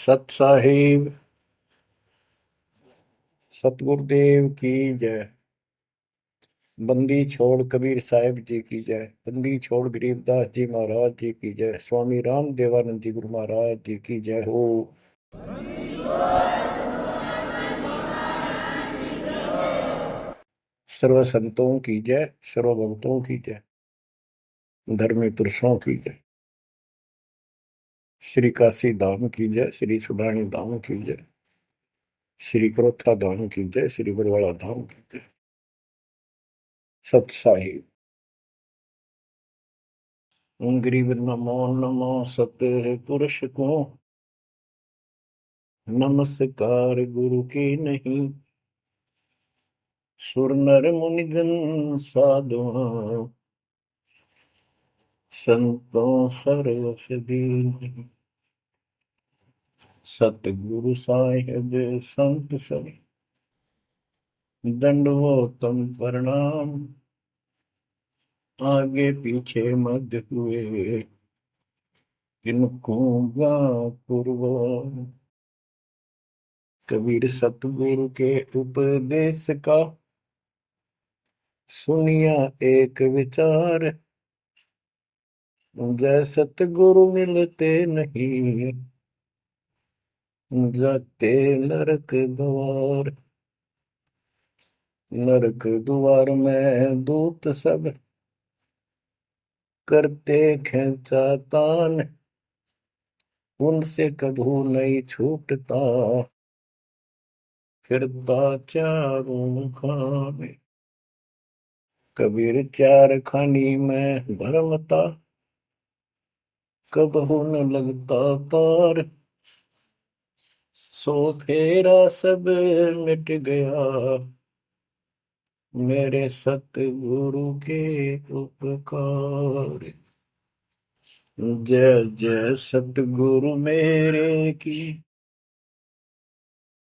सत साहिब सतगुरुदेव की जय। बंदी छोड़ कबीर साहिब जी की जय। बंदी छोड़ गरीबदास जी महाराज जी की जय। स्वामी राम देवानंद जी गुरु महाराज जी की जय हो। सर्व संतों की जय, सर्व भक्तों की जय, धर्मी पुरुषों की जय। श्री काशी धाम की जय, श्री सुडानी धाम की जय, श्री क्रोथा धाम की जय, श्री बरवाड़ा धाम की जय। सत साहिब गरीब नमो नमो सत पुरुष को, नमस्कार गुरु की नहीं। सुर नर मुनिजन साधुआ, संतों सर्वस दीन। सतगुरु साहिब संत सब, दंडवतम प्रणाम। आगे पीछे मध्य हुए, किनको पूर्व। कबीर सतगुरु के उपदेश का, सुनिया एक विचार। जय सतगुरु मिलते नहीं, जाते नरक द्वार। नरक द्वार में दूत सब, करते खेचा तान। उनसे कभू नहीं छूटता, फिरता चारों खाने। कबीर चार खानी में भरमता, कबहू न लगता पार। सो फेरा सब मिट गया, मेरे सतगुरु के उपकार। जय जय सतगुरु मेरे की,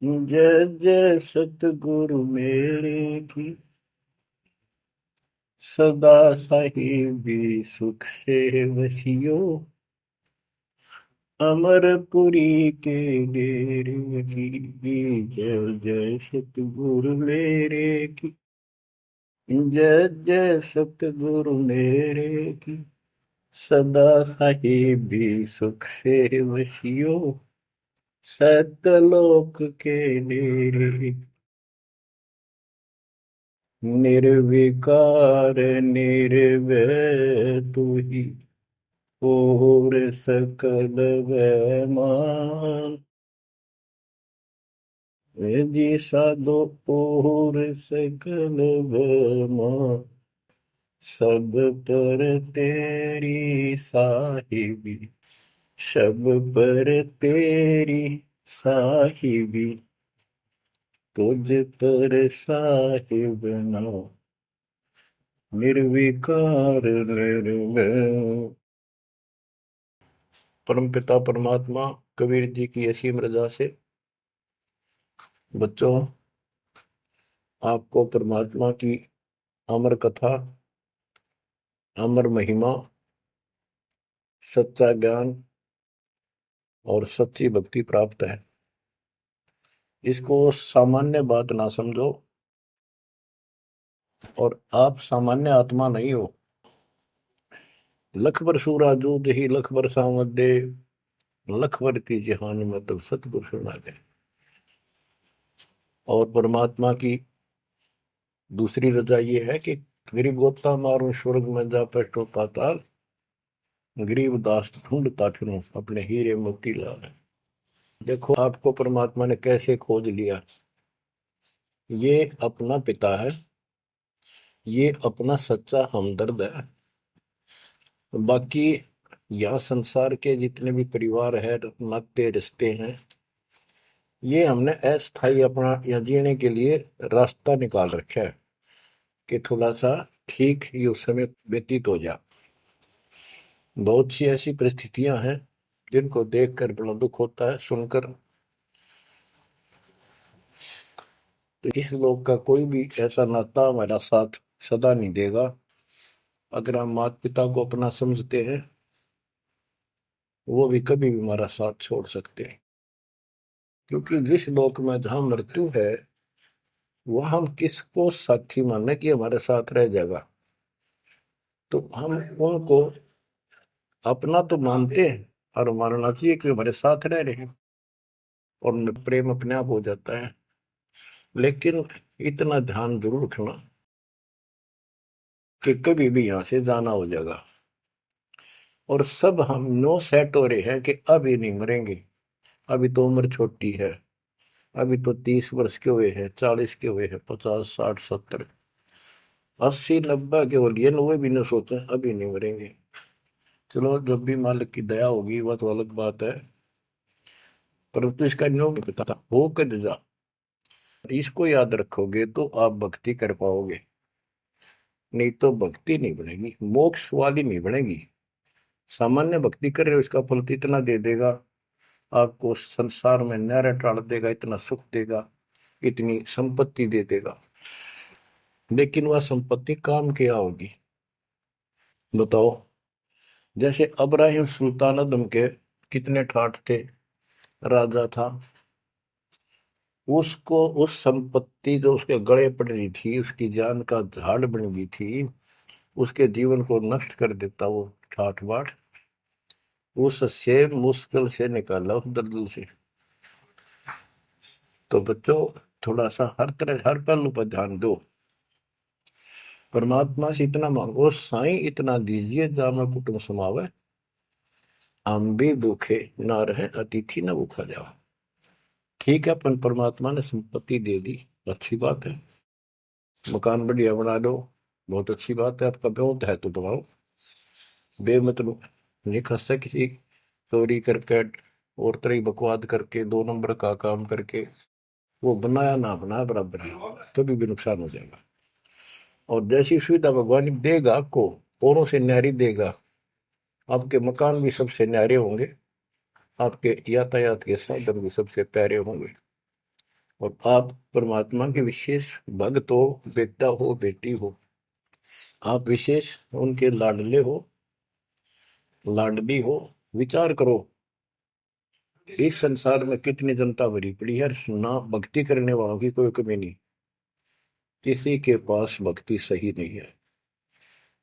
जय जय सतगुरु मेरे की। सदा साहिबी सुख से वसियो, अमरपुरी के डेरे की। जय जय सतगुरु मेरे की, जय जय सतगुरु मेरे की। सदा साहिबी सुख से वसियो, सतलोक के डेरे। निर्विकार निर्भय तू ही, और सकल वैमान। जी साधो और सकल वैमान। सब पर तेरी साहिबी, सब पर तेरी साहिबी। तुझ पर साहिब नाम, निर्विकार निर्भय। परमपिता परमात्मा कबीर जी की असीम रजा से बच्चों, आपको परमात्मा की अमर कथा, अमर महिमा, सच्चा ज्ञान और सच्ची भक्ति प्राप्त है। इसको सामान्य बात ना समझो, और आप सामान्य आत्मा नहीं हो। लख बर सूरा जूद ही लख बर सावत दे, लख बर की जहान मतलब सतगुरु सुना दे। और परमात्मा की दूसरी रजा ये है कि गरीब गोता मारू स्वर्ग में जा पैठो पाताल। गरीब दास ढूंढता फिरूं अपने हीरे मोती लाल। देखो आपको परमात्मा ने कैसे खोज लिया। ये अपना पिता है, ये अपना सच्चा हमदर्द है। बाकी यह संसार के जितने भी परिवार है, नाते रिश्ते हैं, ये हमने अस्थाई अपना या जीने के लिए रास्ता निकाल रखा है कि थोड़ा सा ठीक ये उस समय व्यतीत हो जाए। बहुत सी ऐसी परिस्थितियां हैं जिनको देखकर बड़ा दुख होता है सुनकर। तो इस लोक का कोई भी ऐसा नाता हमारा साथ सदा नहीं देगा। अगर हम माता पिता को अपना समझते हैं, वो भी कभी भी हमारा साथ छोड़ सकते हैं। क्योंकि जिस लोक में जहां मृत्यु है वह हम किसको साथी माने कि हमारे साथ रह जाएगा, तो हम उनको अपना तो मानते हैं और मानना चाहिए कि हमारे साथ रह रहे हैं और प्रेम अपने आप हो जाता है। लेकिन इतना ध्यान जरूर रखना कि कभी भी यहां से जाना हो जाएगा। और सब हम नो सेट हो रहे हैं कि अभी नहीं मरेंगे, अभी तो उम्र छोटी है, अभी तो 30 वर्ष के हुए हैं, 40 के हुए हैं, 50 60 70 80 90 के हो लिए, वे भी न सोचे अभी नहीं मरेंगे। चलो जब भी मालिक की दया होगी वह तो अलग बात है, परंतु इसका नियम नहीं पता था हो कद जा। इसको याद रखोगे तो आप भक्ति कर पाओगे, नहीं तो भक्ति नहीं बनेगी, मोक्ष वाली नहीं बनेगी। सामान्य भक्ति कर रहे हो इसका फल तो इतना दे देगा, आपको संसार में न्यारा टाल देगा, इतना सुख देगा, इतनी संपत्ति दे देगा, लेकिन वह संपत्ति काम क्या होगी बताओ। जैसे अब्राहिम सुल्तान अदम के कितने ठाठ थे, राजा था, उसको उस संपत्ति जो उसके गले पड़ रही थी, उसकी जान का झाड़ बन गई थी, उसके जीवन को नष्ट कर देता वो ठाठ बाट, उससे मुश्किल से निकाला उस दलदल से। तो बच्चों थोड़ा सा हर तरह हर पहलू पर ध्यान दो, परमात्मा से इतना मांगो, साईं इतना दीजिए जामा कुटुंब समावे, हम भी भूखे ना रहे अतिथि ना भूखा जाओ। ठीक है, अपन परमात्मा ने संपत्ति दे दी, अच्छी बात है, मकान बढ़िया बना दो, बहुत अच्छी बात है, आपका बहुत है तो बनाओ, बेमतलब नहीं खसता किसी चोरी करके और तरह बकवाद करके 2 नंबर का काम करके, वो बनाया ना बनाया बराबर है, कभी भी नुकसान हो जाएगा। और जैसी सुविधा भगवान देगा आपको, औरों से न्यारी देगा, आपके मकान भी सबसे न्यारे होंगे, आपके यातायात के साधन भी सबसे प्यारे होंगे, और आप परमात्मा के विशेष भक्त हो, बेटा हो बेटी हो, आप विशेष उनके लाडले हो लाडली हो। विचार करो इस संसार में कितनी जनता भरी पड़ी है, ना भक्ति करने वालों की कोई कमी नहीं, किसी के पास भक्ति सही नहीं है,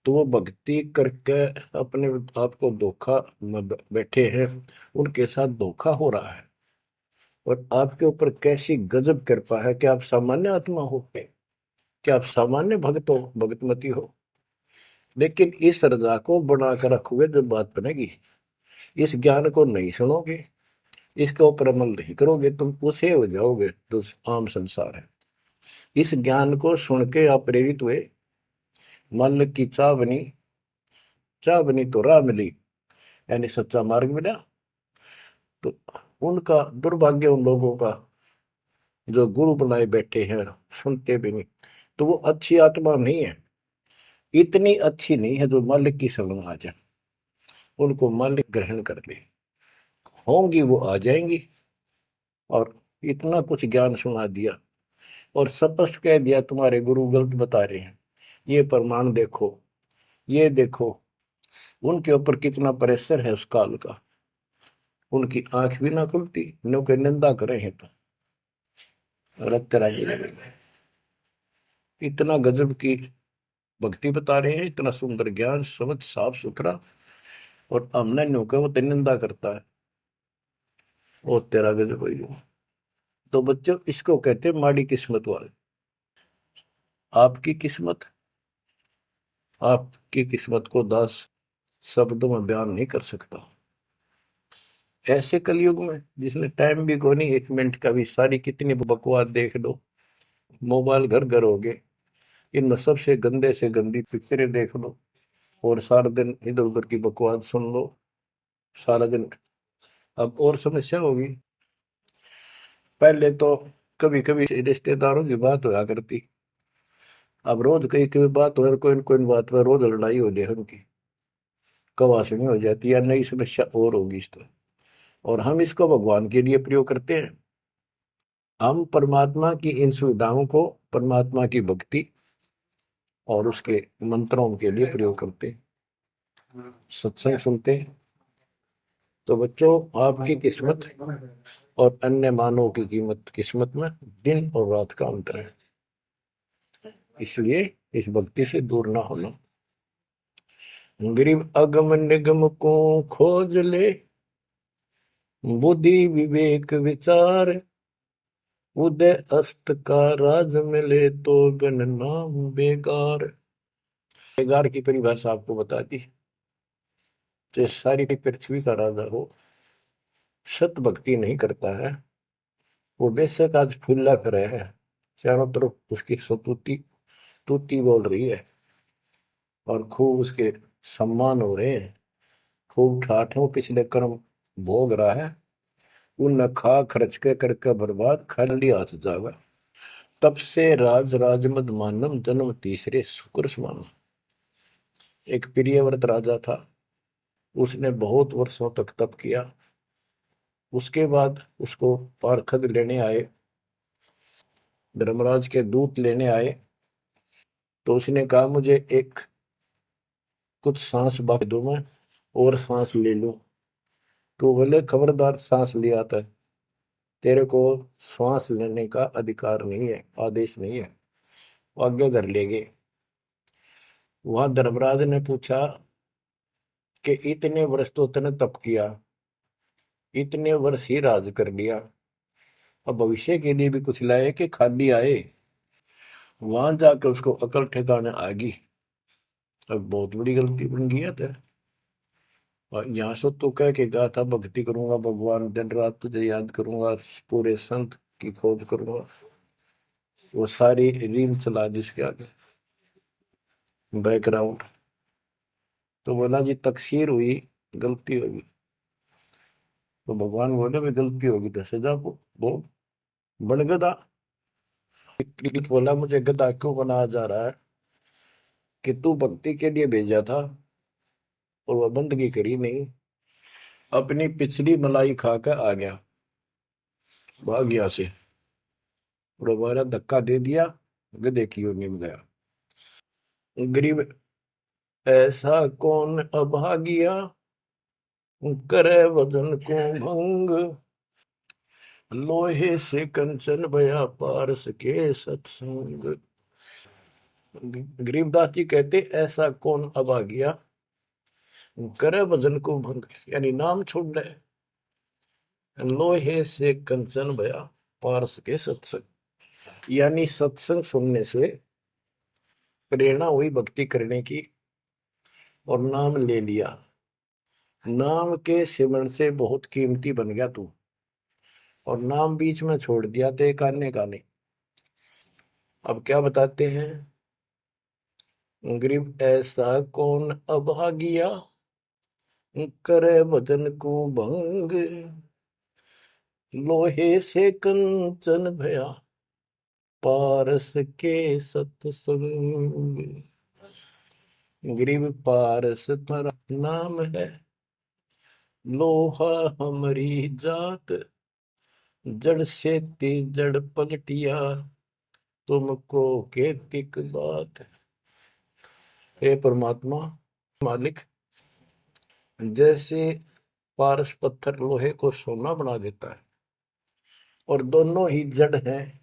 तो वो भक्ति करके अपने आप को धोखा में बैठे हैं, उनके साथ धोखा हो रहा है। और आपके ऊपर कैसी गजब कृपा है कि आप सामान्य आत्मा हो, क्या आप सामान्य भक्त हो, भगतमती हो, लेकिन इस रजा को बनाकर रखोगे जब बात बनेगी, इस ज्ञान को नहीं सुनोगे, इसके ऊपर अमल नहीं करोगे, तुम उसे हो जाओगे जो आम संसार है। इस ज्ञान को सुन के आप प्रेरित हुए, मन की चाह बनी तो राह मिली, यानी सच्चा मार्ग मिला। तो उनका दुर्भाग्य उन लोगों का जो गुरु बनाए बैठे हैं, सुनते भी नहीं, तो वो अच्छी आत्मा नहीं है, इतनी अच्छी नहीं है जो मालिक की शरण आ जाए, उनको मालिक ग्रहण कर ले, होंगी वो आ जाएंगी। और इतना कुछ ज्ञान सुना दिया और स्पष्ट कह दिया तुम्हारे गुरु गलत बता रहे हैं, ये प्रमाण देखो, ये देखो, उनके ऊपर कितना प्रेशर है उस काल का, उनकी आंख भी ना खुलती, नो के निंदा करे हैं तो रक्त राजी लगेगा। इतना गजब की भक्ति बता रहे हैं, इतना सुंदर ज्ञान समझ साफ सुथरा, और हमने न्यू का वो तो निंदा करता है, वो तेरा गजब है। तो बच्चों इसको कहते हैं माड़ी किस्मत वाले। आपकी किस्मत, आपकी किस्मत को 10 शब्दों में बयान नहीं कर सकता। ऐसे कलयुग में जिसने टाइम भी को नहीं, 1 मिनट का भी, सारी कितनी बकवास देख लो, मोबाइल घर घर हो गए, इनमें सबसे गंदे से गंदी पिक्चरें देख लो, और सारा दिन इधर उधर की बकवास सुन लो सारा दिन। अब और समस्या होगी, पहले तो कभी कभी रिश्तेदारों की बात होया करती, अब रोज कई कई बात हो, कोई कोई बात पर रोज लड़ाई हो जाए उनकी, कवासनी हो जाती है, नई समस्या और होगी इस तरह। और हम इसको भगवान के लिए प्रयोग करते हैं, हम परमात्मा की इन सुविधाओं को परमात्मा की भक्ति और उसके मंत्रों के लिए प्रयोग करते हैं, सत्संग सुनते हैं, तो बच्चों, आपकी किस्मत और अन्य मानव की कीमत किस्मत में दिन और रात का अंतर है। इसलिए इस भक्ति से दूर ना होना। गरीब अगम निगम को खोज ले, बुद्धि विवेक विचार, उदय अस्त का राज मिले तो गण नाम बेगार। बेगार की परिभाषा आपको बता दी। जो सारी पृथ्वी का राजा हो, सत भक्ति नहीं करता है, वो बेशक आज फूला फिरे है, चारों तरफ उसकी सतुति तूती बोल रही है और खूब उसके सम्मान हो रहे हैं, खूब ठाठों पिछले कर्म भोग रहा है, उन खा खर्च के करके बर्बाद, खाली हाथ जागा। तब से राज राजमद मानम, जन्म तीसरे शुक्र समान। एक प्रियव्रत राजा था, उसने बहुत वर्षों तक तप किया। उसके बाद उसको पारखद लेने आए, धर्मराज के दूत लेने आए। तो उसने कहा, मुझे एक कुछ सांस बाकी दो, मैं और सांस ले लूं। तो बोले, खबरदार, सांस लिया था, तेरे को श्वास लेने का अधिकार नहीं है, आदेश नहीं है। आगे धर ले गए। वहां धर्मराज ने पूछा कि इतने वर्ष तो तूने तप किया, इतने वर्ष ही राज कर लिया, अब भविष्य के लिए भी कुछ लाए कि खाली आए। वहां जाकर उसको अकल ठिकाने आ गई। अब बहुत बड़ी गलती बन गई है। और यहाँ से तो कह के गया था, भक्ति करूंगा भगवान, दिन रात तुझे याद करूंगा, पूरे संत की खोज करूंगा। वो सारी रील चला दी उसके आगे, बैकग्राउंड। तो बोला, जी तकसीर हुई, गलती होगी। तो भगवान बोले, भाई गलती होगी तो सजा वो बन गधा। बोला, मुझे गधा क्यों बनाया जा रहा है कि तू भक्ति के लिए भेजा था और वह बंदगी करी नहीं, अपनी पिछली मलाई खाकर आ गया, भाग गया से, और हमारा धक्का दे दिया, गधे की ओर निम गया। गरीब ऐसा कौन अभागिया, करे वजन को भंग, लोहे से कंचन भया पारस के सत्संग। गरीबदास जी कहते, ऐसा कौन अभागिया, करे वजन को भंग, यानी नाम छोड़ दे, लोहे से कंचन भया पारस के सत्संग, यानी सत्संग सुनने से प्रेरणा हुई भक्ति करने की, और नाम ले लिया। नाम के सिमरण से बहुत कीमती बन गया तू, और नाम बीच में छोड़ दिया तो एक आने का नहीं। अब क्या बताते हैं, गरीब ऐसा कौन अभागिया, करे वजन को भंग, लोहे से कंचन भया पारस के सत्संग। गरीब पारस पर नाम है, लोहा हमारी जात, जड़ से ती जड़ पलटिया, तुमको केतिक बात। हे परमात्मा मालिक, जैसे पारस पत्थर लोहे को सोना बना देता है, और दोनों ही जड़ हैं,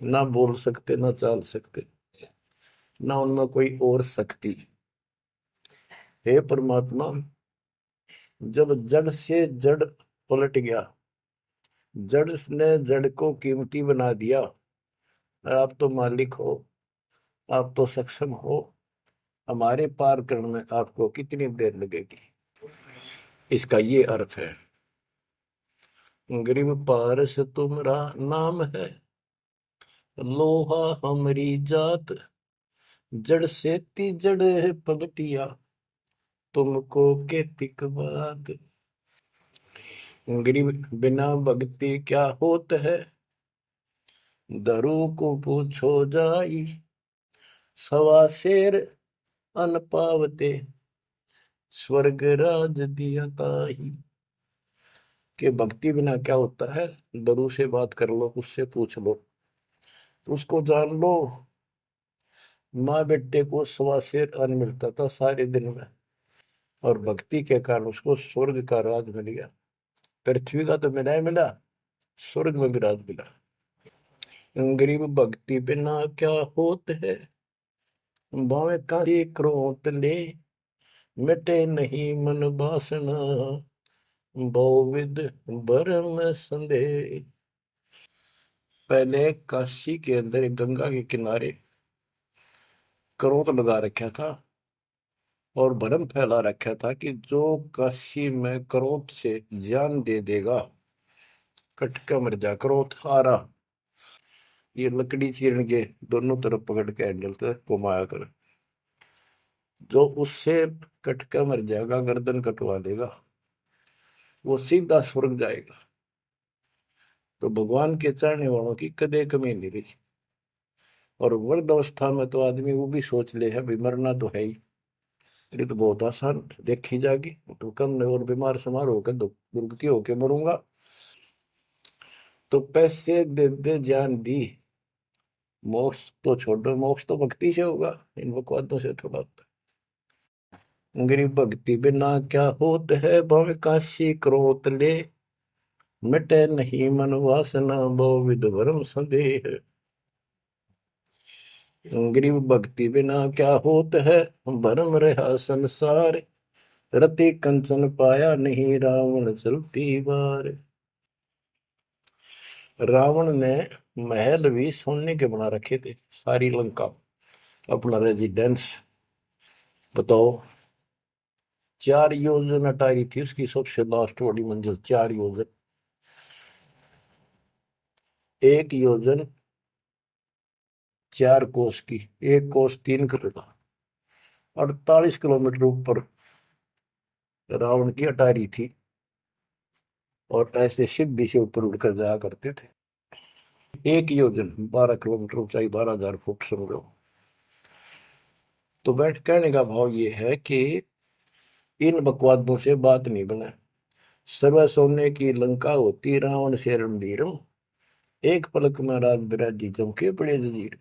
ना बोल सकते ना चाल सकते, ना उनमें कोई और शक्ति। हे परमात्मा, जब जड़ से जड़ पलट गया, जड़ ने जड़ को कीमती बना दिया, आप तो मालिक हो, आप तो सक्षम हो, हमारे पार करने में आपको कितनी देर लगेगी। इसका ये अर्थ है, गरीब पारस तुम्हारा नाम है, लोहा हमारी जात, जड़ से ती जड़ है पलटिया, तुमको के तिक बात। गरीब बिना भक्ति क्या होत है, दरू को पूछो जाई, सवा शेर अन पावते, स्वर्ग राज दिया ताही। कि भक्ति बिना क्या होता है, दरू से बात कर लो, उससे पूछ लो, उसको जान लो। माँ बेटे को सवा शेर अन्न मिलता था सारे दिन में, और भक्ति के कारण उसको स्वर्ग का राज मिल गया। पृथ्वी का तो मिला ही मिला, स्वर्ग में भी राज मिला। गरीब भक्ति बिना क्या होत है, बावे कांति क्रोध ले, मिटे नहीं मन बासना, बहुविध भरम संदेह। पहले काशी के अंदर एक गंगा के किनारे क्रोध लगा रखा था और भरम फैला रखा था कि जो काशी में क्रोध से जान दे देगा, कटका मर जा। क्रोध आ रहा, ये लकड़ी चीरन के दोनों तरफ पकड़ के हैंडल से घुमाया कर, जो उससे कटका मर जाएगा, गर्दन कटवा देगा, वो सीधा स्वर्ग जाएगा। तो भगवान के चाहने वालों की कदे कमी नहीं रही। और वृद्ध अवस्था में तो आदमी वो भी सोच ले है भाई मरना तो है ही, ये तो बहुत आसान देखी जाएगी, तो कम और बीमार समार होकर दुर्गति होके मरूंगा। तो पैसे दे दे जान दी, मोक्ष तो छोड़ो, मोक्ष तो भक्ति से होगा, इन बकवादों से थोड़ा होता है। गरीब भक्ति बिना क्या होत है, भव काशी क्रोत ले, मिटे नहीं मन वासना, बहुविध भरम संदेह। गरीब भक्ति बिना क्या होत है, भरम रहा संसार, रति कंचन पाया नहीं, रावण चलती बार। रावण ने महल भी सोने के बना रखे थे, सारी लंका अपना रेजिडेंस। बताओ, 4 योजन अटारी थी उसकी सबसे लास्ट वाली मंजिल, 4 योजन। 1 योजन 4 कोस की, 1 कोस 3 करोड़, 48 किलोमीटर ऊपर रावण की अटारी थी। और ऐसे सीधी से ऊपर उड़कर जाया करते थे। 1 योजन 12 किलोमीटर ऊंचाई, 12,000 फुट समझो। तो बैठ कहने का भाव ये है कि इन बकवादों से बात नहीं बने। सर्व सोने की लंका होती, रावण से रणधीरम, एक पलक में राज बिराजी जमके पड़े जजीर।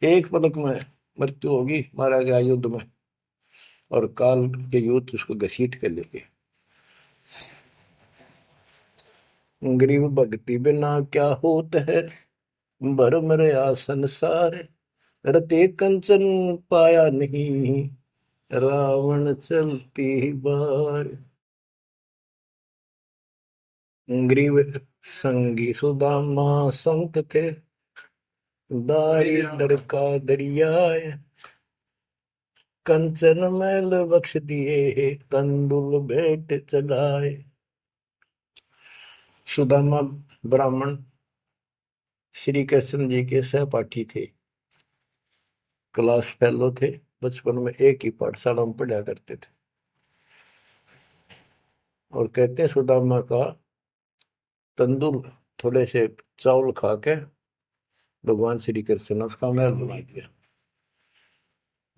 एक पलक में मृत्यु होगी, मारा गया युद्ध में, और काल के युद्ध उसको घसीट कर लेंगे। गरीब भक्ति बिना क्या होत है, भरम रया संसार, रते कंचन पाया नहीं, रावण चलती बार। ग्रीव संगी सुदामा संत थे, दारिद्र का दरियाए, कंचन मैल बख्श दिए, तंदुल भेंट चढ़ाए। सुदामा ब्राह्मण श्री कृष्ण जी के सहपाठी थे, क्लास फेलो थे, बचपन में एक ही पाठशाला में पढ़ा करते थे। और कहते सुदामा का तंदुल थोड़े से चावल खा के भगवान श्री कृष्ण ने उसका महल बना दिया।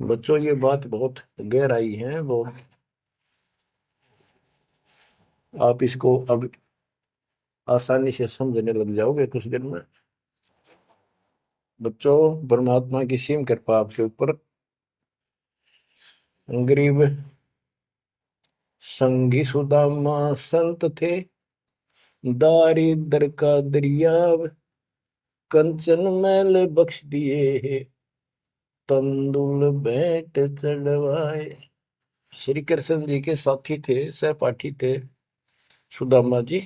बच्चों, ये बात बहुत गहराई है, बहुत। आप इसको अब आसानी से समझने लग जाओगे कुछ दिन में। बच्चों, परमात्मा की सीम कृपा आपके ऊपर। गरीब संगी सुदामा संत थे, दारिद्र का दरिया, कंचन मैल बख्श दिए, तंदुल भेंट चढ़वाए। श्री कृष्ण जी के साथी थे, सहपाठी थे सुदामा जी,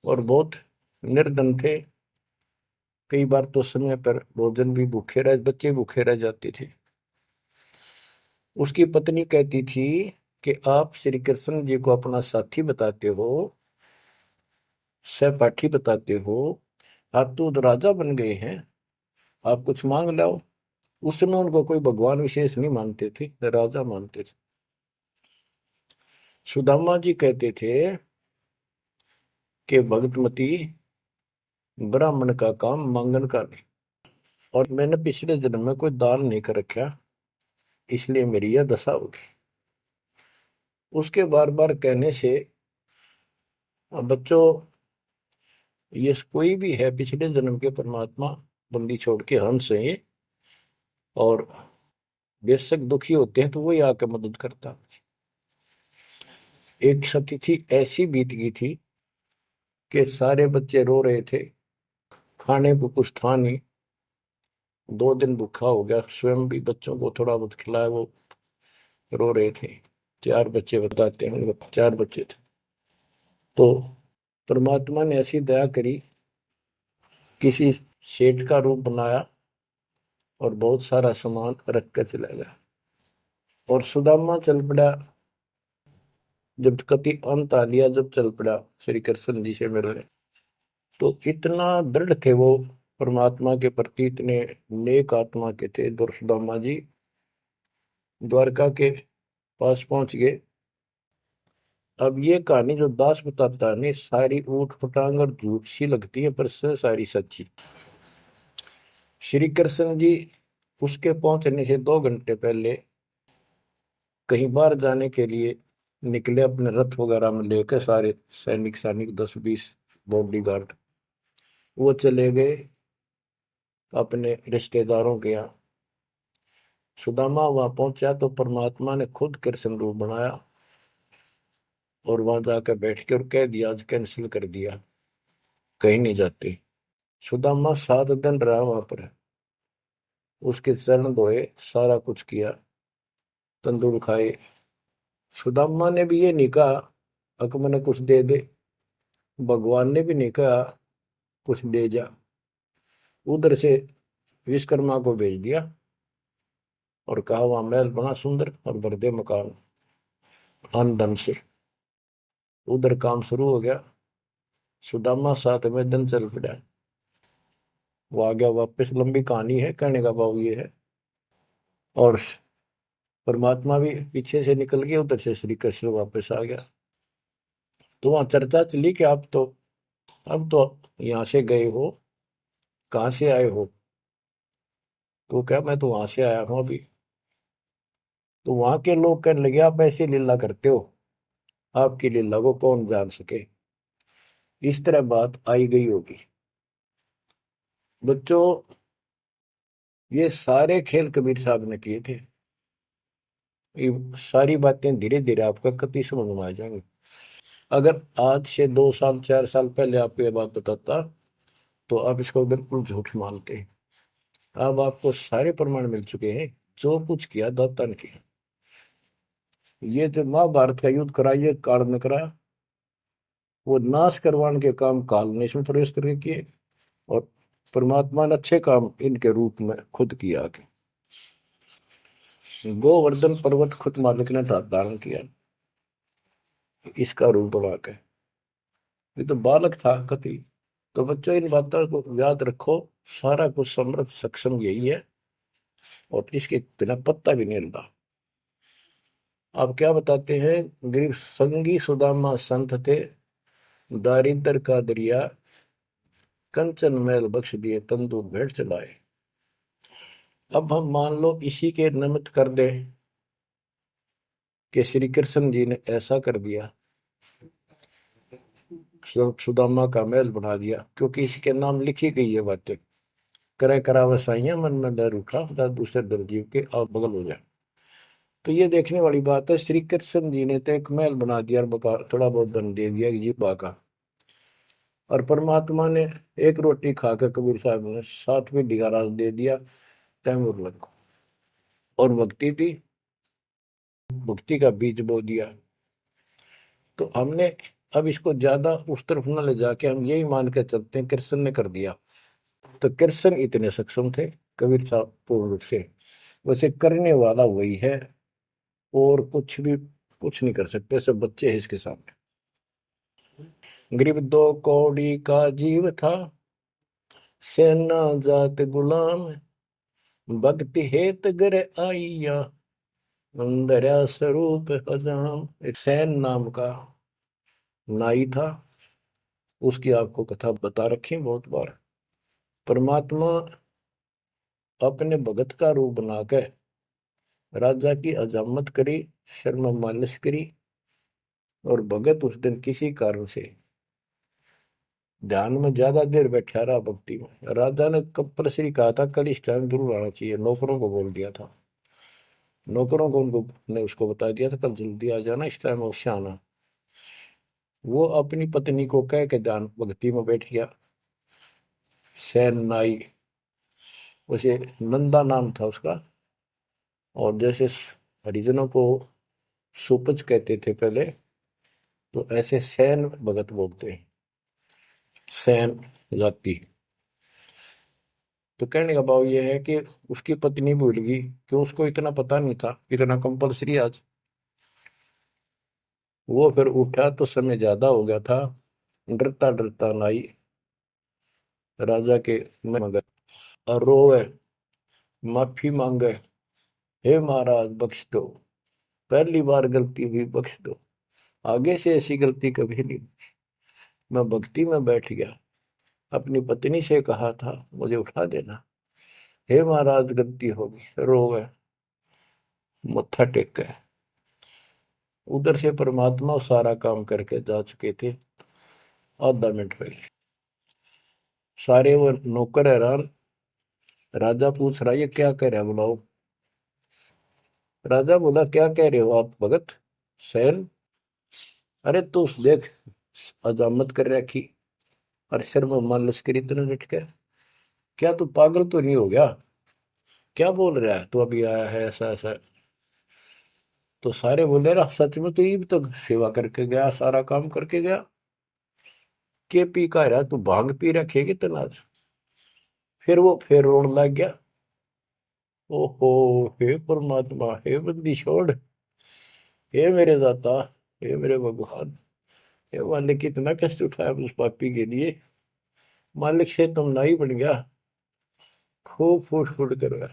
और बहुत निर्धन थे। कई बार तो समय पर भोजन भी भूखे रह, बच्चे भूखे रह जाते थे। उसकी पत्नी कहती थी कि आप श्री कृष्ण जी को अपना साथी बताते हो, सहपाठी बताते हो, आप तो राजा बन गए हैं, आप कुछ मांग लाओ। उस समय उनको कोई भगवान विशेष नहीं मानते थे, राजा मानते थे। सुदामा जी कहते थे कि भगतमती, ब्राह्मण का काम मांगन का नहीं, और मैंने पिछले जन्म में कोई दान नहीं कर रखा, इसलिए मेरी यह दशा होगी। उसके बार बार कहने से, अब बच्चों, ये कोई भी है पिछले जन्म के परमात्मा बंदी छोड़ के हंस है ये। और बेशक दुखी होते हैं तो वही आके मदद करता। एक सती थी, ऐसी बीत गई थी कि सारे बच्चे रो रहे थे, खाने को कुछ था नहीं, 2 दिन भूखा हो गया, स्वयं भी बच्चों को थोड़ा बहुत खिलाया, वो रो रहे थे। 4 बच्चे बताते हैं, 4 बच्चे थे। तो परमात्मा ने ऐसी दया करी, किसी सेठ का रूप बनाया और बहुत सारा सामान रख कर चला गया। और सुदामा चल पड़ा, जब कति अंत आ लिया, जब चल पड़ा श्री कृष्ण जी से मिलने, तो इतना दृढ़ थे वो परमात्मा के प्रति, इतने नेक आत्मा के थे दुर्सुदामा जी। द्वारका के पास पहुंच गए। अब ये कहानी जो दास बताता है नहीं, सारी ऊट पटांग और झूठ सी लगती है, पर सारी सच्ची। श्री कृष्ण जी उसके पहुंचने से 2 घंटे पहले कहीं बाहर जाने के लिए निकले, अपने रथ वगैरह में लेकर सारे सैनिक सैनिक 10-20 बॉडी गार्ड। वो चले गए अपने रिश्तेदारों के यहाँ। सुदामा वहां पहुंचा तो परमात्मा ने खुद कृष्ण रूप बनाया और वहां जाकर बैठ के और कह दिया, आज कैंसिल कर दिया, कहीं नहीं जाते। सुदामा 7 दिन रहा वहां पर, उसके चरण धोए, सारा कुछ किया, तंदूर खाए। सुदामा ने भी ये नहीं कहा अक मैंने कुछ दे दे, भगवान ने भी नहीं कहा कुछ दे जा। उधर से विश्वकर्मा को भेज दिया और कहा वहां महल बना सुंदर और भर दे मकान अन्न धन से। उधर काम शुरू हो गया। सुदामा 7वें दिन चल पड़ा। वो आ गया वापस, लंबी कहानी है, कहने का भाव ये है। और परमात्मा भी पीछे से निकल गया, उधर से श्री कृष्ण वापस आ गया। तो वहां चर्चा चली कि आप तो अब तो यहाँ से गए हो, कहाँ से आए हो? तो क्या, मैं तो वहां से आया हूँ अभी। तो वहां के लोग कहने लगे, आप ऐसी लीला करते हो, आपकी लीला को कौन जान सके। इस तरह बात आई गई होगी। बच्चों, ये सारे खेल कबीर साहब ने किए थे। ये सारी बातें धीरे धीरे आपका कति समझ में आ जाएंगी। अगर आज से 2 साल 4 साल पहले आपको ये बात बताता तो आप इसको बिल्कुल झूठ मानते। अब आपको सारे प्रमाण मिल चुके हैं, जो कुछ किया दाता ने किया। ये जो महाभारत का युद्ध करा, ये काल ने करा, वो नाश करवाने के काम काल ने इसमें प्रवेश करके किए, और परमात्मा ने अच्छे काम इनके रूप में खुद किया के। गोवर्धन पर्वत खुद मालिक ने धारण किया इसका रूप बना के। ये तो बालक था कति। तो बच्चों, इन बातों को याद रखो, सारा कुछ समर्थ सक्षम यही है, और इसके बिना पत्ता भी नहीं हिलता। आप क्या बताते हैं, गरीब संगी सुदामा संत थे, दारिद्र का दरिया कंचन मैल बख्श दिए, तंदूर भेंट चलाए। अब हम मान लो इसी के निमित्त कर दे कि श्री कृष्ण जी ने ऐसा कर दिया, सुदामा का महल बना दिया, क्योंकि इसके नाम लिखी गई है बातें। करे करा वसाइया मन में डर उठा, खुदा दूसरे दर जीव के आप बगल हो जाए। तो ये देखने वाली बात है, श्री कृष्ण जी ने तो एक महल बना दिया और बकार थोड़ा बहुत धन दे दिया जी का। और परमात्मा ने एक रोटी खाकर कबीर साहब ने 7वीं डिगाराज दे दिया तैमूर लग को। और भक्ति थी, भक्ति का बीज बो दिया। तो हमने अब इसको ज्यादा उस तरफ न ले जाके हम यही मान के चलते हैं कृष्ण ने कर दिया। तो कृष्ण इतने सक्षम थे कबीर साहब पूर्ण रूप से, वैसे करने वाला वही है, और कुछ भी कुछ नहीं कर सकते, सब बच्चे हैं इसके सामने। गरीब 2 कौड़ी का जीव था, सेना जात गुलाम, भक्ति हेत गर आइया, अंदर स्वरूप हजाम। एक सैन नाम का नाई था, उसकी आपको कथा बता रखी बहुत बार। परमात्मा अपने भगत का रूप बनाकर राजा की अजामत करी, शर्मा मालिश करी, और भगत उस दिन किसी कारण से ध्यान में ज्यादा देर बैठा रहा, भक्ति में। राजा ने कंपल्सरी कहा था कल इस टाइम जरूर आना चाहिए, नौकरों को बोल दिया था। नौकरों को उनको ने उसको बता दिया था कल जल्दी आ जाना, इस टाइम अवश्य आना। वो अपनी पत्नी को कह के ध्यान भक्ति में बैठ गया। सैन नाई, उसे नंदा नाम था उसका। और जैसे हरिजनों को सुपच कहते थे पहले, तो ऐसे सैन भगत बोलते हैं, सैन जाति। तो कहने का भाव यह है कि उसकी पत्नी भूल गई कि उसको इतना पता नहीं था, इतना कंपलसरी आज। वो फिर उठा तो समय ज्यादा हो गया था, डरता डरता नाई राजा के मगर और रोवे, माफी मांगे, हे महाराज बख्श दो, पहली बार गलती हुई बख्श दो, आगे से ऐसी गलती कभी नहीं। मैं भक्ति में बैठ गया, अपनी पत्नी से कहा था मुझे उठा देना, हे महाराज गलती होगी, रोवे, मत्था टेक गए। उधर से परमात्मा सारा काम करके जा चुके थे आधा मिनट पहले। सारे वो नौकर हैरान। राजा पूछ रहा, ये क्या कह रहा है बुलाओ। राजा बोला, क्या कह रहे हो आप भगत सैन? अरे तू देख, अजामत कर रखी और सिर में मान लश्करी तरह लटके, क्या तू पागल तो नहीं हो गया? क्या बोल रहा है तू, अभी आया है ऐसा ऐसा। तो सारे बोले, रहा सच में तो ये भी तो सेवा करके गया, सारा काम करके गया, के पी का रहा तू, भांग पी रखेगी तनाज। फिर वो फिर रोने लग गया, ओहो, हे परमात्मा, हे बंदी छोड़, हे मेरे दाता, हे मेरे भगवान, हे मालिक, कितना कष्ट उठाया उस पापी के लिए, मालिक से तुम ना ही बन गया, खूब फूट फूट कर रहा।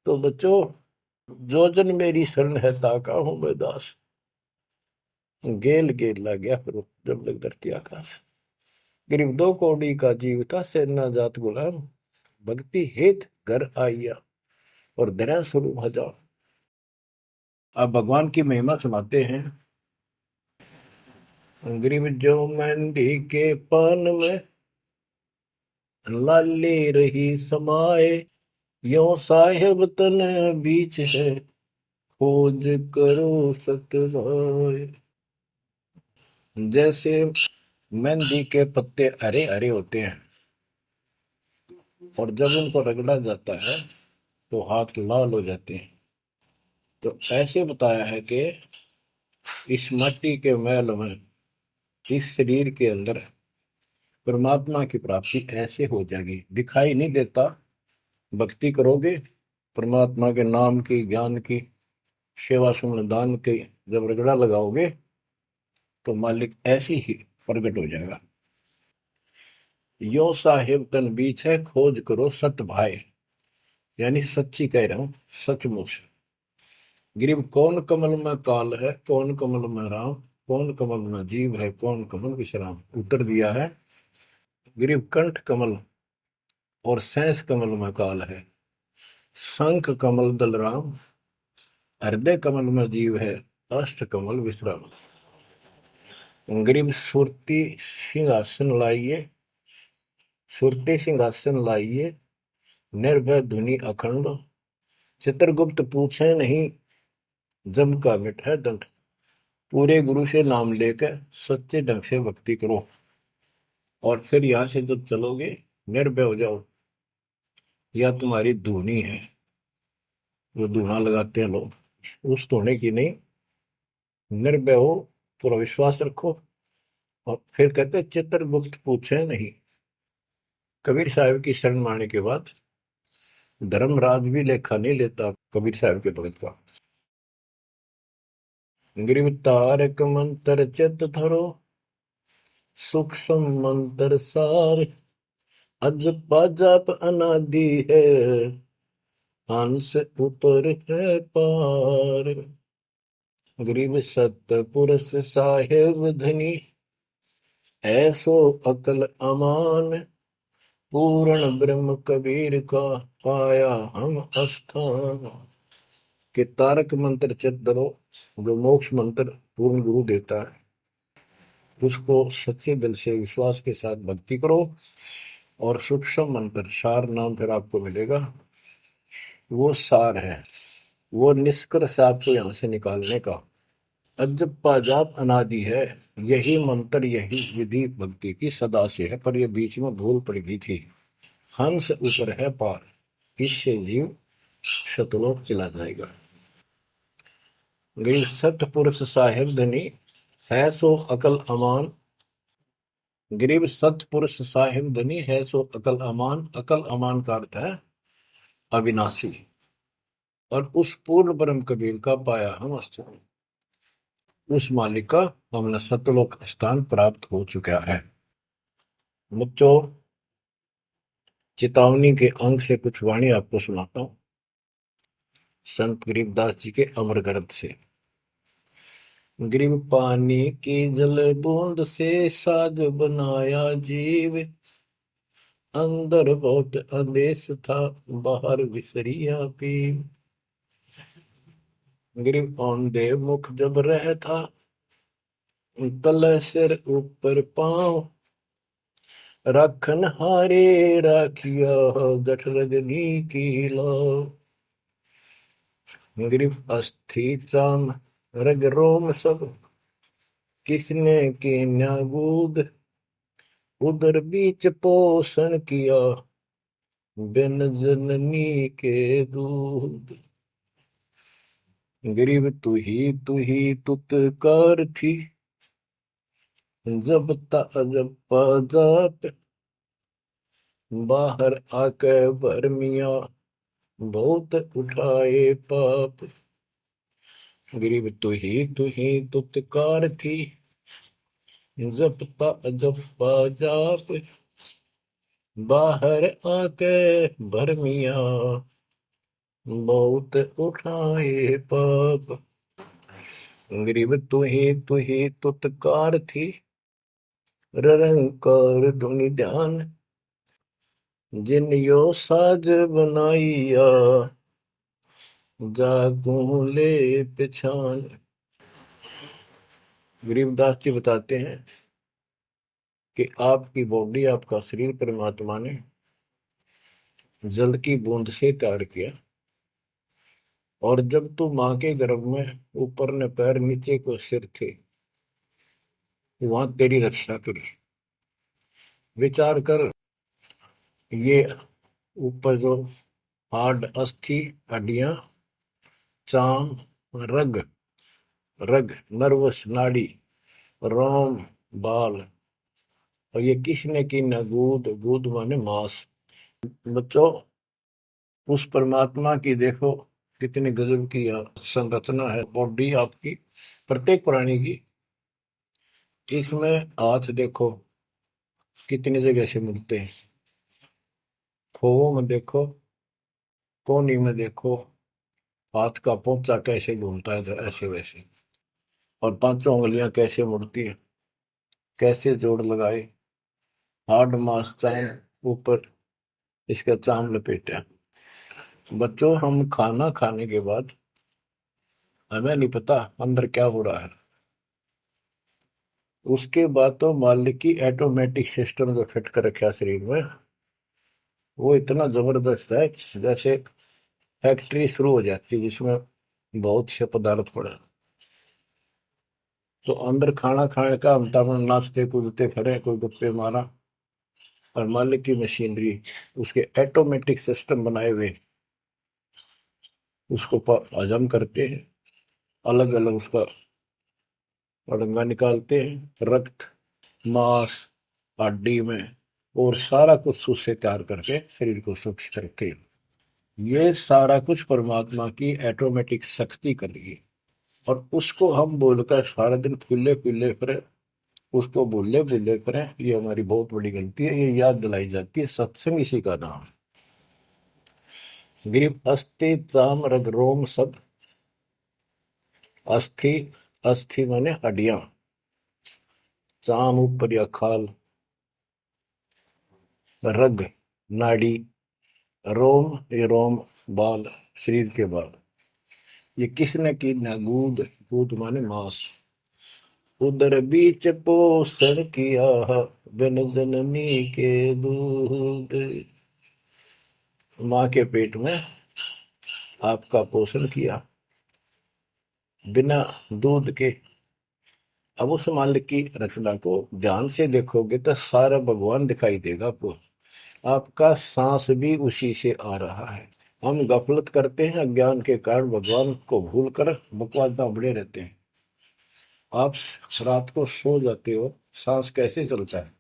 तो बच्चों, जो जन मेरी शरण है ताका हूं मैं दास, गेल गेल ला गया फिर जब लग धरती आकाश। गरीब दो कौड़ी का जीव था, सेना जात गुलाम, भक्ति हेत घर आइया और दया स्वरूप हजार। अब भगवान की महिमा सुनाते हैं। गरीब जो मेहंदी के पान में लाली रही समाए, यो साहेब तन बीच है, खोज करो सतराए। जैसे मेहंदी के पत्ते हरे हरे होते हैं और जब उनको रगड़ा जाता है तो हाथ लाल हो जाते हैं, तो ऐसे बताया है कि इस मिट्टी के मैल में, इस शरीर के अंदर परमात्मा की प्राप्ति ऐसे हो जाएगी, दिखाई नहीं देता। भक्ति करोगे, परमात्मा के नाम की, ज्ञान की, सेवा सुमन दान के जब रगड़ा लगाओगे तो मालिक ऐसे ही प्रकट हो जाएगा। यो साहेब तन बीच है, खोज करो सत भाई, यानी सच्ची कह रहा हूं, सचमुच। गिरिव कौन कमल में काल है, कौन कमल में राम, कौन कमल में जीव है, कौन कमल विश्राम। उत्तर दिया है, गिरिव कंठ कमल और सैंस कमल में काल है, शंख कमल दल राम, हृदय कमल में जीव है, अष्ट कमल विश्राम। गिरिव सुरती सिंहासन लाइए, सुरती सिंहासन लाइए, निर्भय धुनि अखंड, चित्रगुप्त पूछे नहीं, जम का मिट है दंड। पूरे गुरु से नाम लेकर सच्चे ढंग से भक्ति करो और फिर यहां से जब चलोगे निर्भय हो जाओ। या तुम्हारी धुनी है, जो धुना लगाते हैं लोग, उस धोने की नहीं, निर्भय हो, पूरा विश्वास रखो। और फिर कहते चित्रगुप्त पूछे नहीं। कबीर साहब की शरण माने के बाद धर्मराज भी लेखा नहीं लेता कबीर साहब के भगत का। गिरिव तारक मंत्र चित धरो, सूक्ष्म मंत्र सार, अज पाजाप अनादि है, हंस ऊपर है पार। गरीब सत पुरुष साहेब धनी, ऐसो अकल अमान, पूर्ण ब्रह्म कबीर का पाया हम स्थान। के तारक मंत्र चित धरो, जो मोक्ष मंत्र पूर्ण गुरु देता है, उसको सच्चे दिल से विश्वास के साथ भक्ति करो। और सूक्ष्म मंत्र, सार नाम फिर आपको मिलेगा, वो सार है। वो निष्कर्ष आपको यहां से निकालने का। अजब पाजाब अनादि है, यही मंत्र यही विधि भक्ति की सदा से है, पर ये बीच में भूल पड़ गई थी। हंस ऊपर है पार, इससे जीव शतलोक चला जाएगा। गरीब सतपुरुष साहिब धनी है सो अकल अमान। गरीब सतपुरुष साहिब धनी है सो अकल अमान। अकल अमान का अर्थ है अविनाशी। और उस पूर्ण ब्रह्म कबीर का पाया हम अस्तित्व, उस मालिक का हमें सतलोक स्थान प्राप्त हो चुका है। बच्चों, चेतावनी के अंग से कुछ वाणी आपको सुनाता हूं, संत गरीबदास जी के अमर ग्रंथ से। गरीब पानी की जल बूंद से साज बनाया जीव, अंदर बहुत अंदेश था बाहर विसरिया पीव। गरीब औंधे मुख जब रह था, तल सिर ऊपर पांव, राखन हारे राखिया गठ रजनी की लाओ। गरीब अस्थि चाम रग रोम सब, किसने की न्यागूद, उदर बीच पोषण किया बिन जननी के दूध। गरीब तू ही तुतकार थी, जब जब जाप, बाहर आके भरमिया बहुत उठाए पाप। गरीब तू ही तुतकार थी, जपता जपा जाप, बाहर आके भरमिया बहुत उठाए पाप। गरीब तू ही तुतकार थी, रंकार धुनि ध्यान, जिन यो साज बनाइया जागू ले पिछान। गरीबदास जी बताते हैं कि आपकी बॉडी, आपका शरीर परमात्मा ने जल की बूंद से तैयार किया, और जब तू मां के गर्भ में ऊपर ने पैर नीचे को सिर थे, वहां तेरी रक्षा करी। विचार कर, ये ऊपर जो हार्ड अस्थि हड्डियां, चाम रग, रग नर्वस नाड़ी, रोम बाल, और ये किसने की न गूद, गूद माने मांस। बच्चों, उस परमात्मा की देखो कितनी गजब की संरचना है बॉडी आपकी, प्रत्येक प्राणी की। इसमें हाथ देखो कितनी जगह से मुड़ते हैं, खोवों में देखो, कोहनी में देखो, हाथ का पोंचा कैसे घूमता है, ऐसे वैसे। और पांचों उंगलियां कैसे मुड़ती है, कैसे जोड़ लगाए, हार्ड मास चाम ऊपर, इसका चाम लपेटा। बच्चों, हम खाना खाने के बाद हमें नहीं पता अंदर क्या हो रहा है। उसके बाद तो मालिक की ऑटोमेटिक सिस्टम जो फिट कर रखा शरीर में, वो इतना जबरदस्त है, जैसे फैक्ट्री शुरू हो जाती है जिसमें बहुत से पदार्थ पड़े। तो अंदर खाना खाने का हम तब नाचते कूदते खड़े, कोई गप्पे मारा, और मालिक की मशीनरी उसके ऑटोमेटिक सिस्टम बनाए हुए उसको हजम करते हैं, अलग अलग उसका अड़ंगा निकालते हैं, रक्त मांस हड्डी में, और सारा कुछ उससे तैयार करके शरीर को स्वच्छ करते हैं। ये सारा कुछ परमात्मा की ऑटोमेटिक शक्ति कर रही है, और उसको हम बोलकर सारा दिन फूले फूले फिरे, उसको भूले भूले फिरे, ये हमारी बहुत बड़ी गलती है। ये याद दिलाई जाती है, सत्संग इसी का नाम है। गरीब अस्थि चाम रग रोम सब, अस्थि, अस्थि माने हड्डियां, चाम ऊपर या खाल, रग नाड़ी, रोम ये रोम बाल, शरीर के बाल, ये किसने की ना गूद, गूद माने मांस, उदर बीच पोषण किया बिन जननी के दूध। माँ के पेट में आपका पोषण किया बिना दूध के। अब उस मालिक की रचना को ध्यान से देखोगे तो सारा भगवान दिखाई देगा आपको। आपका सांस भी उसी से आ रहा है। हम गफलत करते हैं, अज्ञान के कारण भगवान को भूलकर बकवास में बड़े रहते हैं। आप रात को सो जाते हो, सांस कैसे चलता है?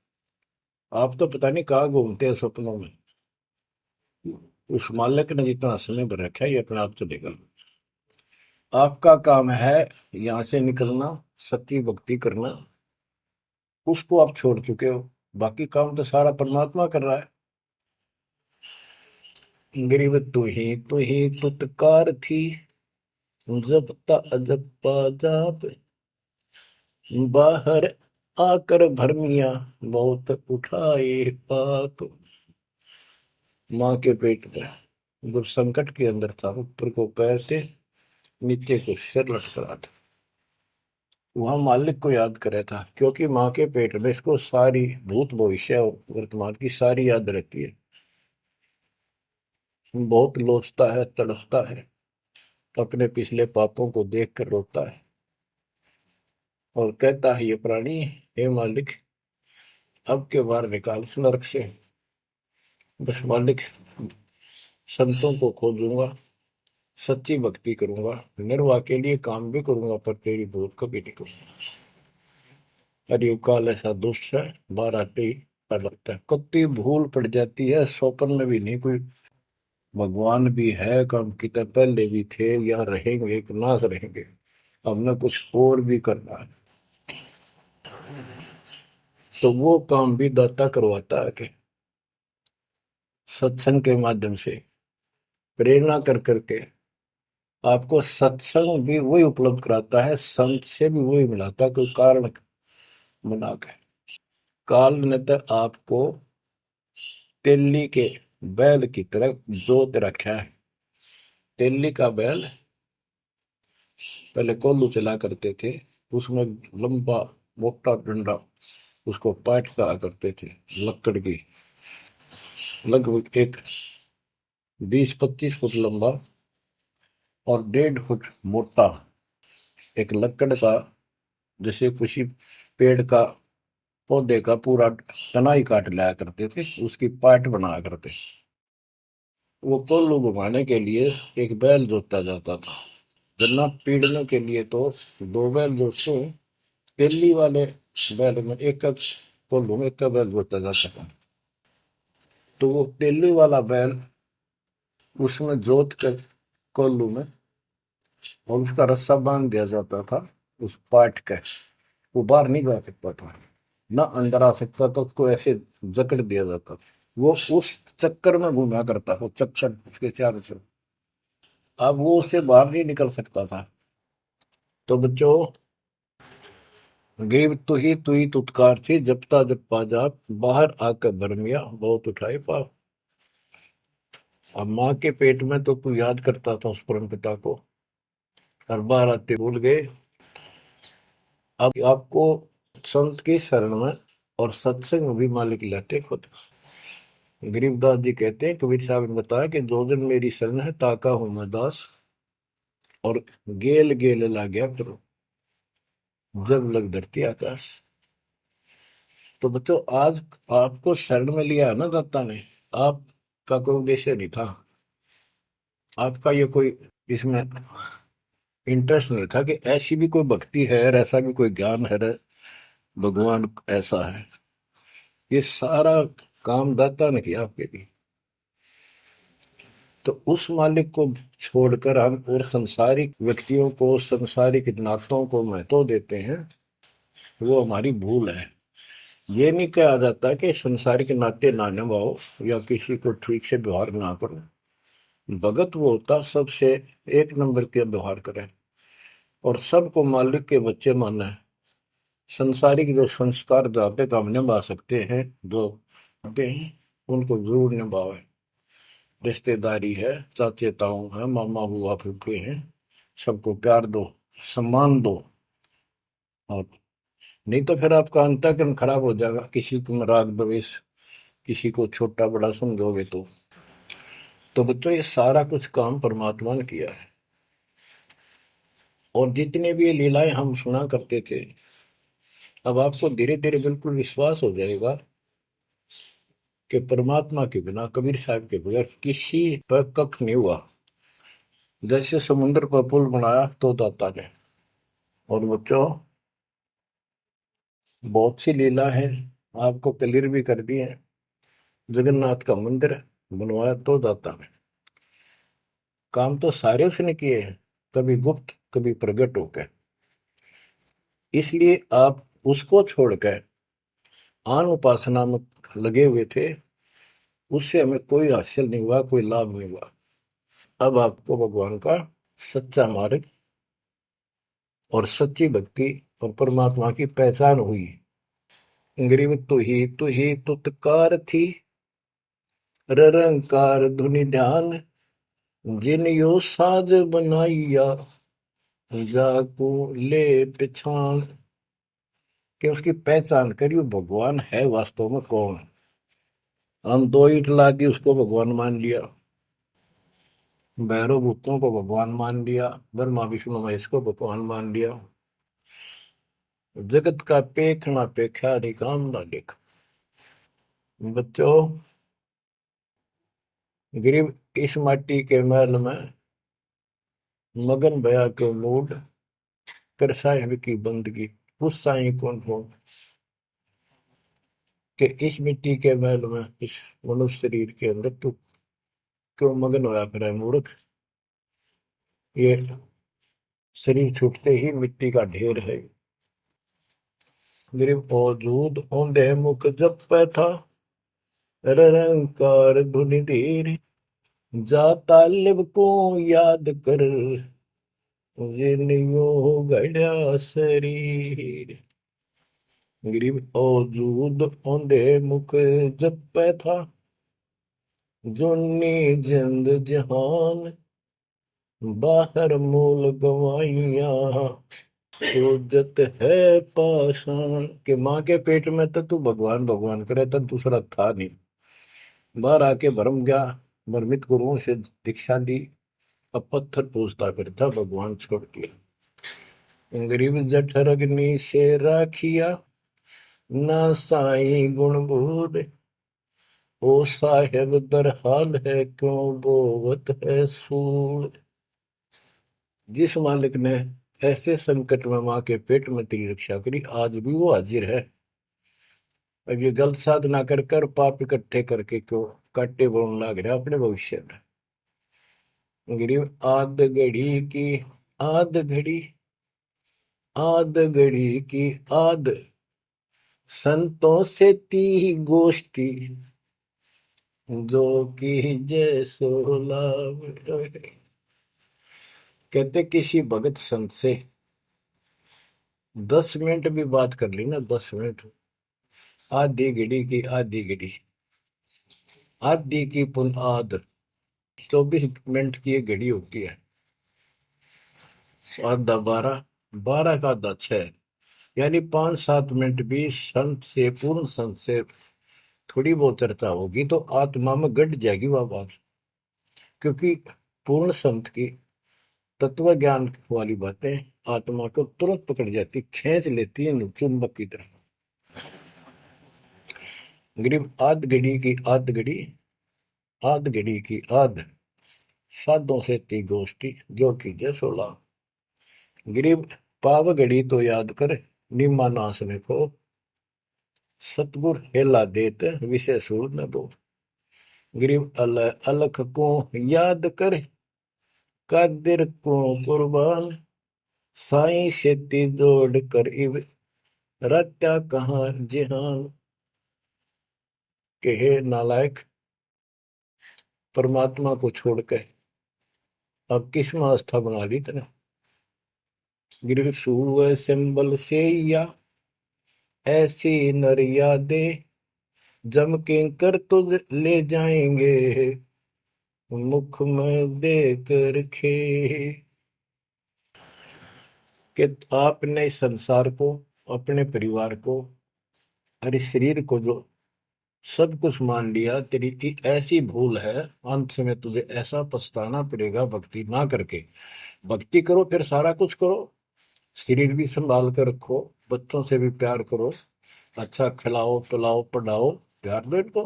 आप तो पता नहीं कहाँ घूमते हैं सपनों में। उस मालिक ने जितना समय भर रखा है ये अपने आप चलेगा। आपका काम है यहाँ से निकलना, सच्ची भक्ति करना। उसको आप छोड़ चुके हो, बाकी काम तो सारा परमात्मा कर रहा है। गरीब तू ही तुतकार थी, जपता अजपा जाप, बाहर आकर भरमिया बहुत उठाए पाप। माँ के पेट में जब संकट के अंदर था, ऊपर को पैर थे, नीचे को सिर लटक रहा था, वहां मालिक को याद करे था, क्योंकि माँ के पेट में इसको सारी भूत भविष्य और वर्तमान की सारी याद रहती है। बहुत लोचता है, तड़पता है, अपने पिछले पापों को देख कर रोता है और कहता है, ये प्राणी, हे मालिक, अब के बार निकाल इस नरक से। बस मालिक, संतों को खोजूंगा, सच्ची भक्ति करूंगा, निर्वाह के लिए काम भी करूंगा, पर तेरी भूल कभी नहीं करूंगा। अरे काल ऐसा दुष्ट है, बाहर आते ही डर लगता है। कत्ती भूल पड़ जाती है, स्वप्न में भी नहीं कोई भगवान भी है, काम की तरह पहले भी थे या रहेंगे कि ना रहेंगे, हमने कुछ और भी करना है। तो वो काम भी दाता करवाता है कि सत्संग के माध्यम से प्रेरणा कर करके आपको सत्संग भी वही उपलब्ध कराता है, संत से भी वही मिलाता है, कोई कारण बना के। काल ने तो आपको तेली के बैल की तरह जोत रखा है। तेली का बैल पहले कोल्लू चला करते थे, उसमें लंबा मोटा डंडा, उसको पाट कहा करते थे, लकड़ की, लगभग एक 20-25 फुट लंबा और 1.5 फुट मोटा एक लकड़ का, जैसे किसी पेड़ का पौधे का पूरा तनाई काट लाया करते थे, उसकी पाट बनाया करते। वो कोल्लू घुमाने के लिए एक बैल जोता जाता था। गन्ना पीड़ने के लिए तो 2 बैल जोतते हैं। तेली वाले बैल में एक कोल्लू में एक बैल जोता जाता था। तो वो तेली वाला बैल उसमें जोत कर कोल्लू में, और उसका रस्सा बांध दिया जाता था उस पाट का। वो बाहर नहीं जा सकता था, ना अंदर आ सकता था, उसको ऐसे जकड़ दिया जाता था। वो उस चक्कर में घूमा करता, वो चक्कर उसके चारों तरफ। अब वो उससे बाहर नहीं निकल सकता था। तो बच्चों, गरीब तू ही तुतकार थी, जपता जप्पा जाप, बाहर आकर भरमिया बहुत उठाए पाप। अब माँ के पेट में तो तू याद करता था उस परम पिता को, हर बार आते भूल गए। अब आपको संत की शरण में और सत्संग में भी मालिक लाते खुद। गरीबदास जी कहते हैं, कबीर साहब ने बताया कि जो दिन मेरी शरण है, ताका हूं मैं दास, और गेल गेल ला गया करो, जब लग धरती आकाश। तो बच्चों, आज आपको शरण में लिया है ना दाता ने, आपका कोई उद्देश्य नहीं था, आपका ये कोई इसमें इंटरेस्ट नहीं था कि ऐसी भी कोई भक्ति है और ऐसा भी कोई ज्ञान है, भगवान ऐसा है। ये सारा काम दाता ने किया आपके लिए। तो उस मालिक को छोड़कर हम और संसारिक व्यक्तियों को, संसारिक नातों को महत्व देते हैं, वो हमारी भूल है। ये नहीं कहा जाता कि संसारिक नाते ना निभाओ या किसी को ठीक से व्यवहार ना करो। भगत वो होता सबसे एक नंबर के व्यवहार करे और सबको मालिक के बच्चे माने। संसारिक जो संस्कार जाते काम निभा सकते हैं, जो आते हैं, उनको जरूर निभावे। रिश्तेदारी है, चाचे ताऊ है, मामा बुआ फूफे हैं, सबको प्यार दो, सम्मान दो। और नहीं तो फिर आपका अंतःकरण खराब हो जाएगा, किसी को राग द्वेष, किसी को छोटा बड़ा समझोगे तो। तो बच्चों ये सारा कुछ काम परमात्मा ने किया है। और जितने भी ये लीलाएं हम सुना करते थे, अब आपको धीरे धीरे बिल्कुल विश्वास हो जाएगा कि परमात्मा के बिना, कबीर साहब के बगैर किसी पर कख नहीं हुआ। जैसे समुद्र पर पुल बनाया तो दाता ने। और बच्चों बहुत सी लीला है, आपको क्लियर भी कर दी है। जगन्नाथ का मंदिर बनवाया तो दाता ने। काम तो सारे उसने किए हैं, कभी गुप्त कभी प्रकट होकर। इसलिए आप उसको छोड़कर आन उपासना में लगे हुए थे, उससे हमें कोई हासिल नहीं हुआ, कोई लाभ नहीं हुआ। अब आपको भगवान का सच्चा मार्ग और सच्ची भक्ति और परमात्मा की पहचान हुई। गरीब तू ही तुतकार थी, रंकार धुनि ध्यान, जिन यो साज बनाइया, जाको ले पहचान। कि उसकी पहचान करियो, भगवान है वास्तव में कौन। हम दो ईंट ला दी, उसको भगवान मान लिया। भैरव भूतों को भगवान मान लिया, ब्रह्मा विष्णु महेश को भगवान मान लिया। जगत का पेखना पेखा रे काम ना देख। बच्चों गरीब इस माटी के महल में मगन भया के मूड कर साहिब की बंदगी, उस साई कौन हो कि इस मिट्टी के महल में, इस मनुष्य शरीर के अंदर तू क्यों मगन होया फिर है मूर्ख। ये शरीर छूटते ही मिट्टी का ढेर है। गरीब औजूद औंधे मुख जप पे था, रंकार धुनि धीर, जा तालिब को याद कर, जिन्यो गढ़ा शरीर। गरीब औजूद औंधे मुख जप पे था, जोनी जिंद जहान, बाहर मूल गवाइया, जत है पाषाण। के माँ के पेट में तो तू भगवान भगवान करे, तब दूसरा था नहीं। बाहर आके भरम गया, भ्रमित गुरुओं से दीक्षा ली, अब पत्थर पूजता फिरता भगवान छोड़ के। गरीब जठर अग्नि से राखिया, ना साई गुण भूर, ओ साहेब दरहाल है क्यों बोवत है सूर। जिस मालिक ने ऐसे संकट में माँ के पेट में तेरी रक्षा करी, आज भी वो हाजिर है। अब ये गलत साधना कर कर पाप इकट्ठे करके क्यों काटे बोलने लग रहा अपने भविष्य में। गरीब आद घड़ी की आद, संतों से ती गोष्ठी, जो की जय सो लाभ। कहते किसी भगत संत से 10 मिनट भी बात कर ली ना, 10 मिनट, आधी घड़ी की आधी घड़ी, आधी की पुन आध, 24 मिनट की एक घड़ी होती है। आधा 12, 12 का आधा 6, यानी 5-7 मिनट भी संत से, पूर्ण संत से थोड़ी बहुत चर्चा होगी तो आत्मा में गट जाएगी वह बात। क्योंकि पूर्ण संत की तत्व ज्ञान वाली बातें आत्मा को तुरंत पकड़ जाती, खींच लेती है चुंबक की तरह। गरीब आध घड़ी की आध घड़ी, आध घड़ी की आध, साधों से ती गोष्ठी, जो की जय सोला। गरीब पाव घड़ी तो याद कर, निम्मा नासने को, सतगुर हेला देत विषय सूर न दो। गरीब अलख को याद कर, कादिर को कुर्बान, साई शेती जोड़ कर इब, रत्या कहाँ जिहान। के हे नालायक, परमात्मा को छोड़कर अब किस में आस्था बना ली तेने। गिर सुव सिंबल से या ऐसी नरिया दे, जम के कर तुझ ले जाएंगे, मुख में देख रखे। कि आपने संसार को, अपने परिवार को और इस शरीर को जो सब कुछ मान लिया, तेरी ऐसी भूल है, अंत में तुझे ऐसा पछताना पड़ेगा भक्ति ना करके। भक्ति करो फिर सारा कुछ करो, शरीर भी संभाल कर रखो, बच्चों से भी प्यार करो, अच्छा खिलाओ पिलाओ पढ़ाओ, प्यार दो इनको।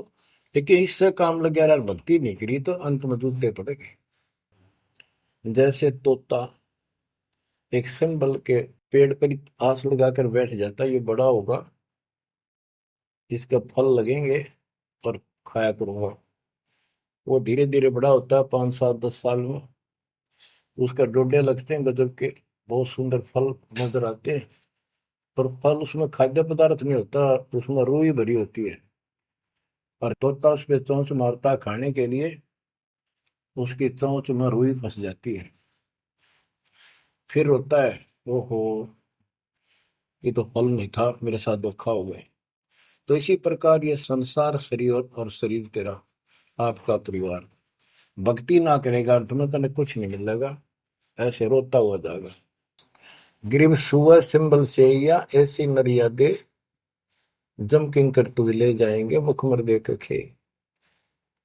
लेकिन इससे काम लग गया यार, भक्ति नहीं करी तो अंत में जूते पड़ेंगे। जैसे तोता एक सिंबल के पेड़ पर आस लगाकर बैठ जाता है, ये बड़ा होगा, इसके फल लगेंगे और खाया करूंगा। वो धीरे धीरे बड़ा होता है, 5 7 10 साल में उसका डोडे लगते हैं गजब के, बहुत सुंदर फल नजर आते हैं। पर फल उसमें खाद्य पदार्थ नहीं होता, उसमें रूई भरी होती है। और तोता उस पे चोंच मारता खाने के लिए, उसकी चोंच में रुई फंस जाती है। फिर होता है, ओहो, ये तो फल नहीं था, मेरे साथ धोखा हो गए। तो इसी प्रकार ये संसार शरीर और शरीर तेरा आपका परिवार, भक्ति ना करेगा तुम्हें कने कुछ नहीं मिलेगा, ऐसे रोता हुआ जाएगा। ग्रीव सुअ सिंबल से या ऐसी मर्यादे, जम किंकर तुझे ले जाएंगे मुखमर दे के खे।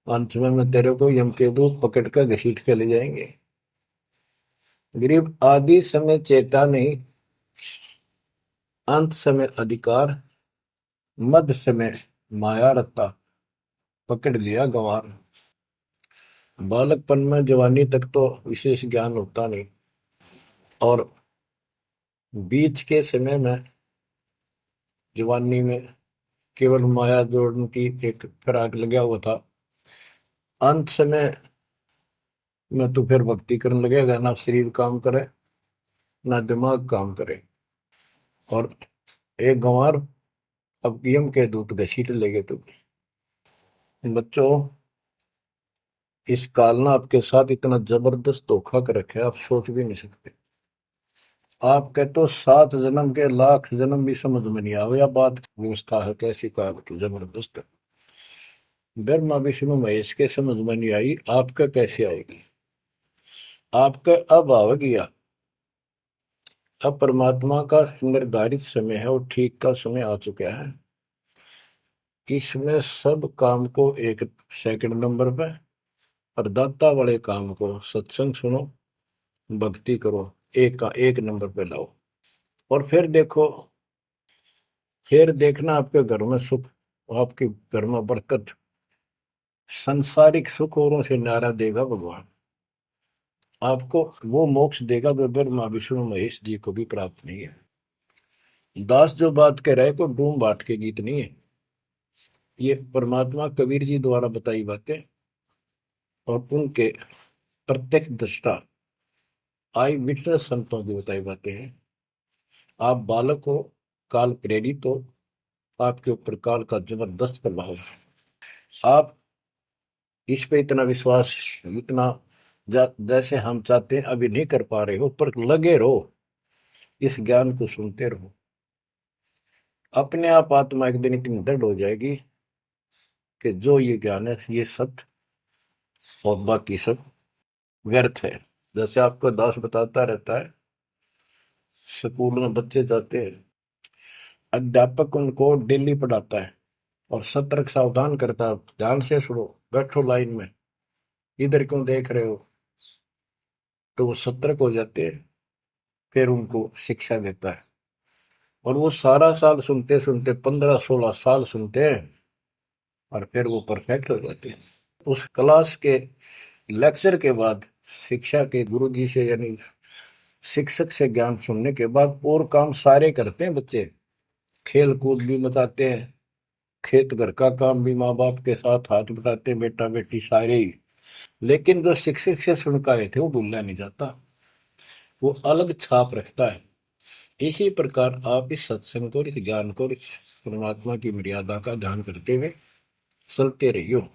अंत में तेरे को यम के दूत पकड़ कर घसीट के ले जाएंगे। गरीब आदि समय चेता नहीं, अंत समय अधिकार, मध्य समय माया रत्ता, पकड़ लिया गंवार। बालकपन में जवानी तक तो विशेष ज्ञान होता नहीं, और बीच के समय में जवानी में केवल माया जोड़ने की एक फिराक लगा हुआ था। अंत समय में तो फिर भक्ति करने लगेगा, ना शरीर काम करे ना दिमाग काम करे, और एक गंवार अब यम के दूत घसीट लेगे तुम। बच्चों, इस काल ने आपके साथ इतना जबरदस्त धोखा कर रखा है, आप सोच भी नहीं सकते। आपके तो 7 जन्म के लाख जन्म भी समझ में नहीं आवे, या बात व्यवस्था है कैसी काल की जबरदस्त। ब्रह्मा विष्णु महेश के समझ में नहीं आई, आपका कैसे आएगी। आपका अब आवेगी, अब परमात्मा का निर्धारित समय है और ठीक का समय आ चुका है। इसमें सब काम को एक सेकंड नंबर पे, और दाता वाले काम को सत्संग सुनो, भक्ति करो, एक का एक नंबर पे लाओ। और फिर देखो, फिर देखना आपके घर में सुख, आपके घर में बरकत, संसारिक सुख औरों से नारा देगा भगवान। आपको वो मोक्ष देगा जो ब्रह्मा विष्णु महेश जी को भी प्राप्त नहीं है। दास जो बात कह रहे को डूम बाट के गीत नहीं है, ये परमात्मा कबीर जी द्वारा बताई बातें और उनके प्रत्यक्ष दृष्टा आई विटनेस संतों की बताई बातें हैं। आप बालक हो, काल प्रेरित हो, आपके ऊपर काल का जबरदस्त प्रभाव है। आप इस पे इतना विश्वास, इतना जैसे हम चाहते हैं अभी नहीं कर पा रहे हो, पर लगे रहो, इस ज्ञान को सुनते रहो। अपने आप आत्मा एक दिन इतनी दृढ़ हो जाएगी कि जो ये ज्ञान है ये सत्य, और बाकी सब व्यर्थ है। जैसे आपको दास बताता रहता है, स्कूल में बच्चे जाते हैं, अध्यापक उनको डेली पढ़ाता है और सतर्क सावधान करता है, ध्यान से सुनो, बैठो लाइन में, इधर क्यों देख रहे हो। तो वो सतर्क हो जाते हैं, फिर उनको शिक्षा देता है, और वो सारा साल सुनते सुनते 15 16 साल सुनते हैं, और फिर वो परफेक्ट हो जाते हैं। उस क्लास के लेक्चर के बाद, शिक्षा के गुरु जी से यानी शिक्षक से ज्ञान सुनने के बाद और काम सारे करते हैं बच्चे, खेल कूद भी मचाते हैं, खेत घर का काम भी माँ बाप के साथ हाथ बटाते हैं, बेटा बेटी सारे ही। लेकिन जो शिक्षक से सुन के आए थे वो भूलना नहीं जाता, वो अलग छाप रखता है। इसी प्रकार आप इस सत्संग को, इस ज्ञान को, इस परमात्मा की मर्यादा का ध्यान करते हुए चलते रहियो,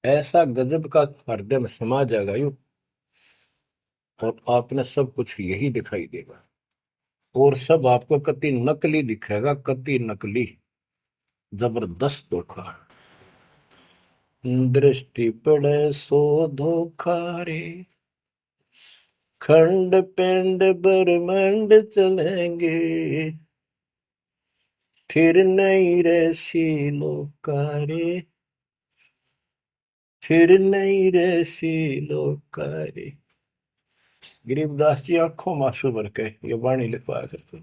ऐसा गजब का हृदय में समा जाएगा यूं, और आपने सब कुछ यही दिखाई देगा, और सब आपको कति नकली दिखेगा, कति नकली, जबरदस्त धोखा। दृष्टि पड़े सो धोखा रे, खंड पिंड ब्रह्मांड चलेंगे, थिर नहीं रसी लोकारे, थिर नहीं रसी लोकारे। गरीबदास जी आंखों में आंसू भर के ये वाणी लिखवाया करते,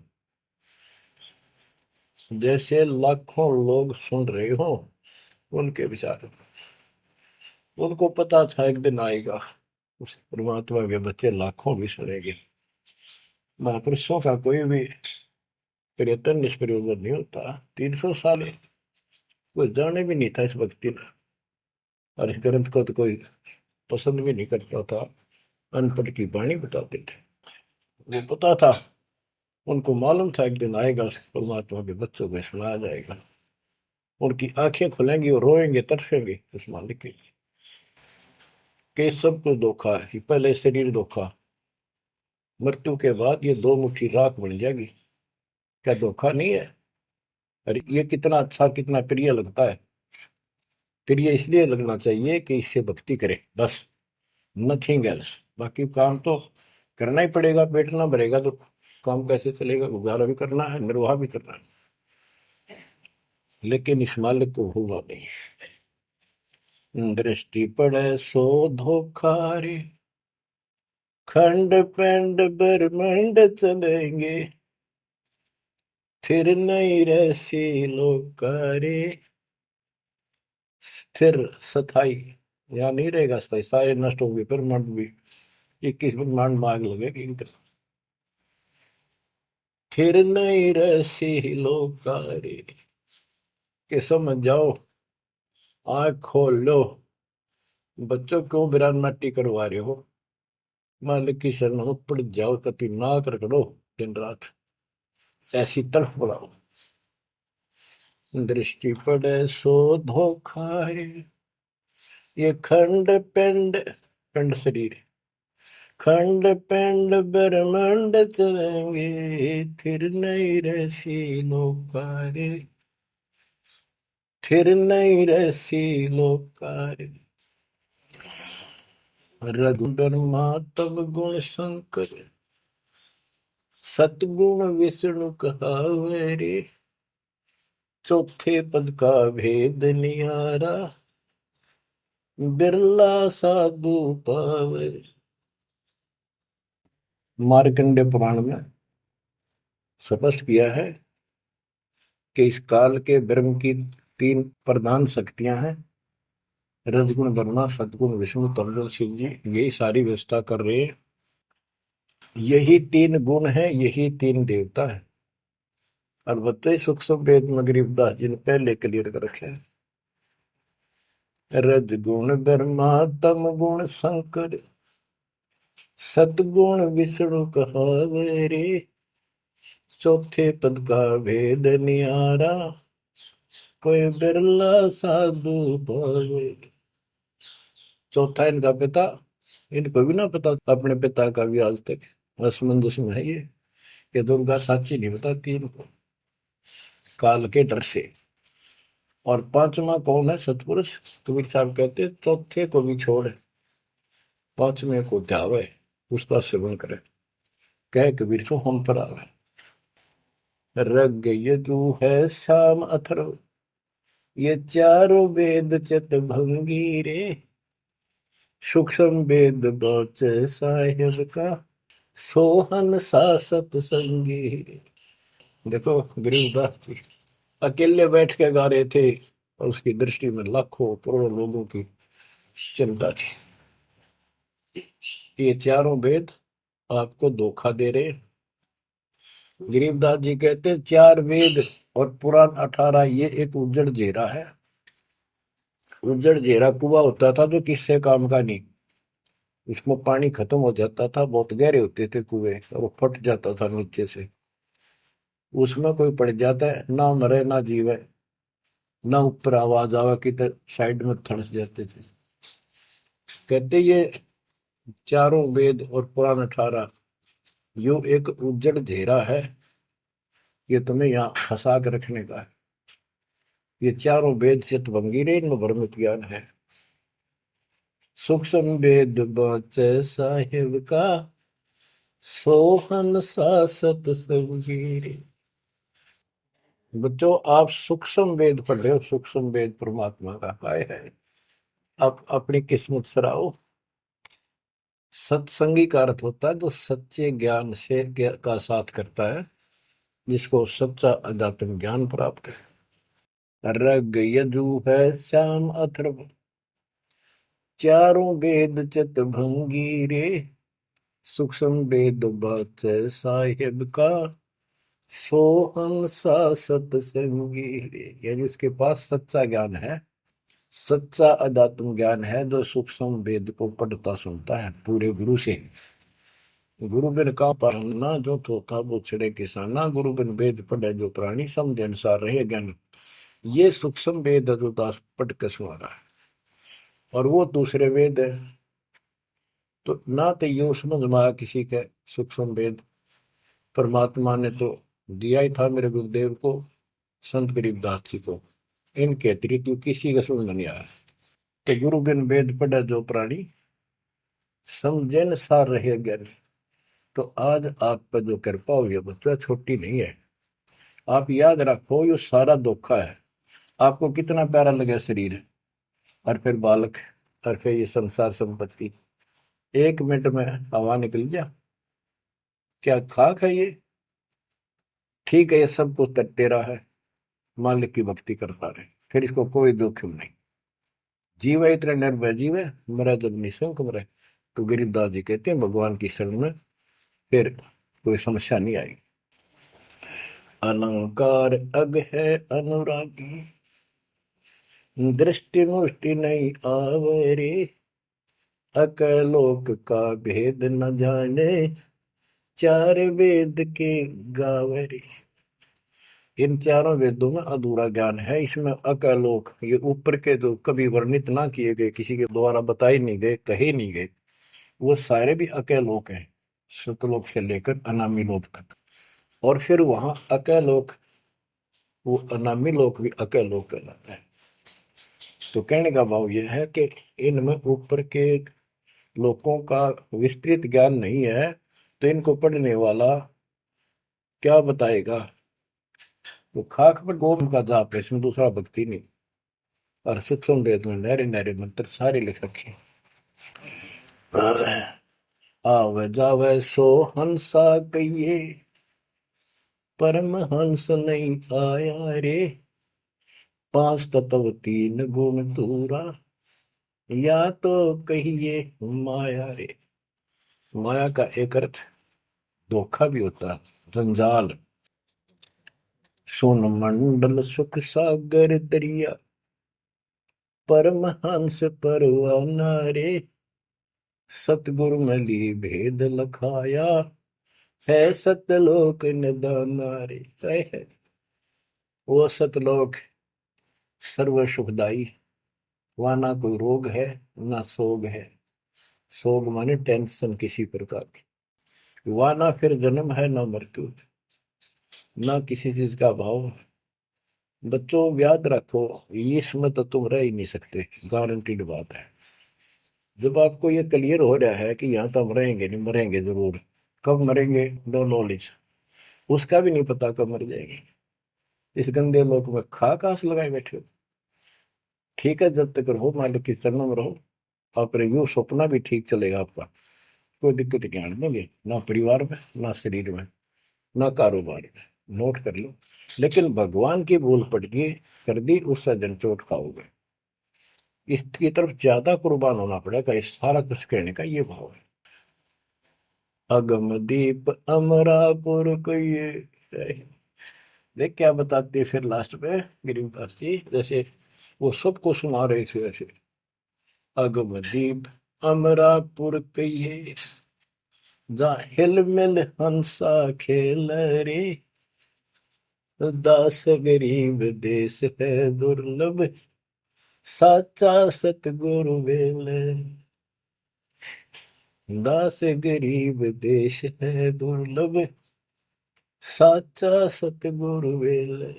जैसे लाखों लोग सुन रहे हो उनके विचार। उनको पता था एक दिन आएगा उस परमात्मा के बच्चे लाखों भी सुनेंगे। महापुरुषों का कोई भी प्रयत्न निष्प्रयोजन नहीं होता। 300 साल कोई जाने भी नहीं था इस भक्ति में, और इस ग्रंथ को तो कोई पसंद भी नहीं करता था। अनपढ़ की वाणी बताते थे। वो पता था, उनको मालूम था एक दिन आएगा परमात्मा के बच्चों को सुनाया जाएगा। उनकी आंखें खुलेंगी और रोएंगे तरसेंगे उस मालिक के लिए कि सब कुछ धोखा है। पहले शरीर धोखा, मृत्यु के बाद ये 2 मुट्ठी राख बन जाएगी। क्या धोखा नहीं है? अरे ये कितना अच्छा कितना प्रिय लगता है। प्रिय इसलिए लगना चाहिए कि इससे भक्ति करे, बस, नथिंग एल्स। बाकी काम तो करना ही पड़ेगा, पेट ना भरेगा तो काम कैसे चलेगा? गुजारा भी करना है, निर्वाह भी करना है, लेकिन इस मालिक को भूलना नहीं। दृष्टि पड़े सो धोखा रे, खंड पेंड ब्रह्मंड चलेंगे, फिर नहीं रहसी लोकारे। स्थिर स्थाई यहाँ नहीं रहेगा, स्थाई सारे नष्ट होंगे, ब्रह्मांड भी 21 ब्रह्मांड में आग लगेगी इनका। फिर नहीं रहसी लोकारे, कि समझ जाओ, आँख खोल लो। बच्चों क्यों बिरान माटी करवा रहे हो? मालिक की शरण हो, पड़ जाओ, कति नाक रगड़ो दिन रात, ऐसी तड़फ बढ़ाओ। दृष्टि पड़े सो धोखा रे, ये खंड पिंड, पिंड शरीर, खंड पिंड ब्रह्मांड चलेंगे, फिर नहीं रहसी लोकारे, फिर नहीं रहसी लोकारे। रघुब्रह्मा तब गुण शंकर, सतगुण विष्णु कहावे रे, चौथे पद का भेद निहारा, बिरला साधु पावे। मार्कंडे पुराण में स्पष्ट किया है कि इस काल के ब्रह्म की 3 प्रधान शक्तियां हैं, रजगुण ब्रह्मा, सदगुण विष्णु, तमगुण शिव जी। यही सारी व्यवस्था कर रहे हैं। यही 3 गुण है, यही 3 देवता है। और बताइए सूक्ष्म वेद में गरीबदास जी ने पहले क्लियर कर रखे हैं। रजगुण ब्रह्मा तम गुण शंकर, सतगुण विष्णु कहावे रे, चौथे पद का भेद निहारा, कोई बिरला साधु पावे। चौथा इनका पिता, इनको भी ना पता अपने पिता का भी आज तक असमंजस में है। ये दुर्गा साची नहीं बताती इनको काल के डर से। और 5वां कौन है? सतपुरुष। कबीर साहब कहते चौथे को भी छोड़, 5वें को ध्यावे, उसका सेवन करे, कह कबीर सो हम पर आवे। रग यजु है शाम अथर्व, ये चारों वेद चित भंगी रे, सूक्ष्म वेद बौच साहेब का, सोहन सा सतसंगी। देखो गरीबदास जी अकेले बैठ के गा रहे थे, और उसकी दृष्टि में लाखों करोड़ों लोगों की चिंता थी। ये चारों वेद आपको धोखा दे रहे। गरीबदास जी कहते 4 वेद और पुराण 18, ये एक उज्जड़ जेरा है। उज्जड़ जेरा कुआं होता था जो किससे काम का नहीं, उसमें पानी खत्म हो जाता था, बहुत गहरे होते थे कुएं, और वो फट जाता था नीचे से। उसमें कोई पड़ जाता है, ना मरे ना जीवे, ना ऊपर आवाज आवा की तो साइड में थड़स जाते थे। कहते ये चारों वेद और पुराण 18 यो एक उज्जड़ घेरा है, ये तुम्हें यहाँ फंसा के रखने का है। ये चारों वेद चितभंगी रे, इनमें भ्रमित ज्ञान है। सूक्ष्म वेद बचे साहिब का, सोहन सा सतसंगी रे। बच्चों आप सूक्ष्म वेद पढ़ रहे हो, सूक्ष्म वेद परमात्मा का काय है। आप अपनी किस्मत सराओ। सत्संगी का अर्थ होता है जो सच्चे ज्ञान से का साथ करता है, जिसको सच्चा अध्यात्म ज्ञान प्राप्त है। रग यजु है श्याम अथर्व, चारों वेद चित भंगी रे, सूक्ष्म वेद बात साहिब का, सोहम सा सत्संगी रे। यानी उसके पास सच्चा ज्ञान है, सच्चा अध्यात्म ज्ञान है, जो सूक्ष्म वेद को पढ़ता सुनता है पूरे गुरु से। गुरु बिन का पढ़ना जो थोथा वो छड़े किसाना, गुरु बिन वेद पढ़े जो प्राणी, समझ अनुसार रहे ज्ञान। ये सूक्ष्म वेद है जो दास पढ़ के सुना रहा है, और वो दूसरे वेद है। तो ना तो ये समझ में आया किसी के सूक्ष्म वेद, परमात्मा ने तो दिया ही था मेरे गुरुदेव को, संत गरीबदास जी को, इनके अतिरिक्त किसी का समझ में नहीं आया। तो गुरु बिन वेद पढ़े जो प्राणी, समझन सार रहे ज्ञान। तो आज आप पर जो कृपा हुई है बच्चों, छोटी नहीं है। आप याद रखो ये सारा धोखा है। आपको कितना प्यारा लगे शरीर, और फिर बालक, और फिर ये संसार संपत्ति, 1 मिनट में हवा निकल गया। क्या खाक है ये? ठीक है, ये सब कुछ तेरा है, मालिक की भक्ति करता रहे, फिर इसको कोई जोखिम नहीं। जीव है इतने निर्भय जीव है, मरा जब निशंक मरे। तो गरीबदास जी कहते हैं भगवान की शरण में फिर कोई समस्या नहीं आएगी। अलंकार अग है अनुरागी, दृष्टि मुष्टि नहीं आवरे, अकलोक का भेद न जाने, चार वेद के गावरे। इन चारों वेदों में अधूरा ज्ञान है, इसमें अकलोक, ये ऊपर के जो कभी वर्णित ना किए गए, किसी के द्वारा बताए नहीं गए, कहे नहीं गए, वो सारे भी अकलोक हैं, सतलोक से लेकर अनामी लोक तक। और फिर वहां अकलोक, वो अनामी लोक भी अकलोक कहलाता है। तो कहने का भाव यह है कि इनमें ऊपर के लोगों का विस्तृत ज्ञान नहीं है, तो इनको पढ़ने वाला क्या बताएगा। तो खाक पर गोम का जाप है, इसमें दूसरा भक्ति नहीं। और सूक्ष्म वेद में नहरे नहरे मंत्र सारे लिख रखे। आवे जावे सो हंसा कहिए, परम हंस नहीं आया रे, पांच तत्व तीन गुण दूरा, या तो कहिए माया रे। माया का एक अर्थ धोखा भी होता है, जंजाल। सोन मंडल सुख सागर दरिया, परमहंस परवाना रे, सतगुरु मली भेद लखाया, है सतलोक निदाना रे। तय है वो सतलोक सर्व सुखदाई, वहां ना कोई रोग है ना सोग है। सोग माने टेंशन किसी प्रकार की, वहां ना फिर जन्म है ना मृत्यु, ना किसी चीज का भाव। बच्चों याद रखो, इसमें तो तुम रह ही नहीं सकते, गारंटीड बात है। जब आपको ये क्लियर हो रहा है कि यहाँ तो हम रहेंगे नहीं, मरेंगे जरूर, कब मरेंगे नो नॉलेज, उसका भी नहीं पता कब मर जाएंगे। इस गंदे लोक में खा कास लगाए बैठे हो। ठीक है, जब तक रहो मालिक की चरणों में रहो, अपने यूं सपना भी ठीक चलेगा आपका, कोई दिक्कत नहीं आने देंगे, ना परिवार में ना शरीर में ना कारोबार में। नोट कर लो। लेकिन भगवान की भूल पड़ गई, कर दी, उससे जनचोट खाओगे। इसकी तरफ ज्यादा कुर्बान होना पड़ेगा। इस सारा कुछ कहने का ये भाव है। अगम दीप अमरापुर को ये देख क्या बताते हैं फिर लास्ट में गरीबदास जी, जैसे वो सबको सुना रहे थे ऐसे। अगम दीप अमरापुर कहिए, जा हिल मिल हंसा खेल रे, दास गरीब देश है दुर्लभ, साचा सतगुरु वेल। दास गरीब देश है दुर्लभ, साचा सतगुरु वेल।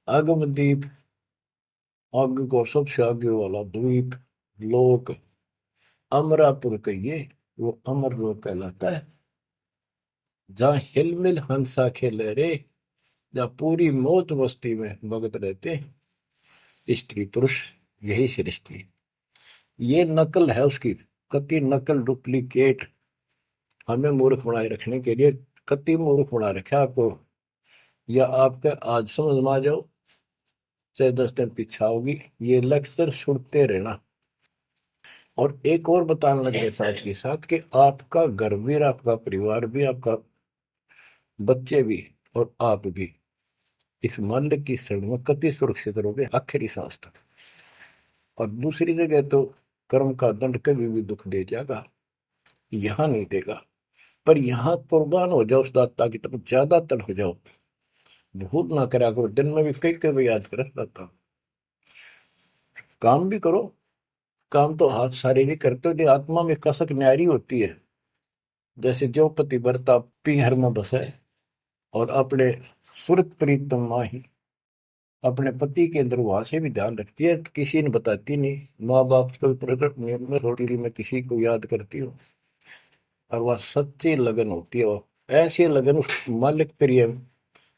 अगम दीप, आग को सबसे आगे वाला द्वीप, लोक, अमरापुर कहिए, वो अमर लोक कहलाता है, जहां हिलमिल हंसा खेले रे। जहाँ पूरी मौत मस्ती में भगत रहते स्त्री पुरुष, यही सृष्टि। ये नकल है उसकी, कति नकल डुप्लीकेट हमें मूर्ख बनाए रखने के लिए। कति मूर्ख बना रखा आपको, या आपका आज समझ में आ जाओ चाहे 10 दिन पीछे होगी। ये लेक्चर सुनते रहना। और एक और बताने लगे साथ के साथ कि आपका घर भी, आपका परिवार भी, आपका बच्चे भी और आप भी इस मन की शरण में कति सुरक्षित रहोगे आखिरी सांस तक। और दूसरी जगह तो कर्म का दंड कभी भी दुख दे जाएगा, यहां नहीं देगा। पर यहां कुर्बान हो जाओ उस दाता की तरफ, ज्यादा तर हो जाओ। भूल ना करा करो, दिन में भी कई कई याद कर दाता। काम भी करो, काम तो हाथ शारीरिक करते हो, आत्मा में कसक न्यारी होती है। जैसे जो पतिव्रता पीहर में बसे और अपने सुरत प्रीतम माही अपने पति के अंदर वहां से भी ध्यान रखती है, किसी ने बताती नहीं। माँ बाप को प्रकट नियम में थोड़ी मैं किसी को याद करती हूँ, और वह सच्ची लगन होती है। वो ऐसी लगन उस मालिक प्रिय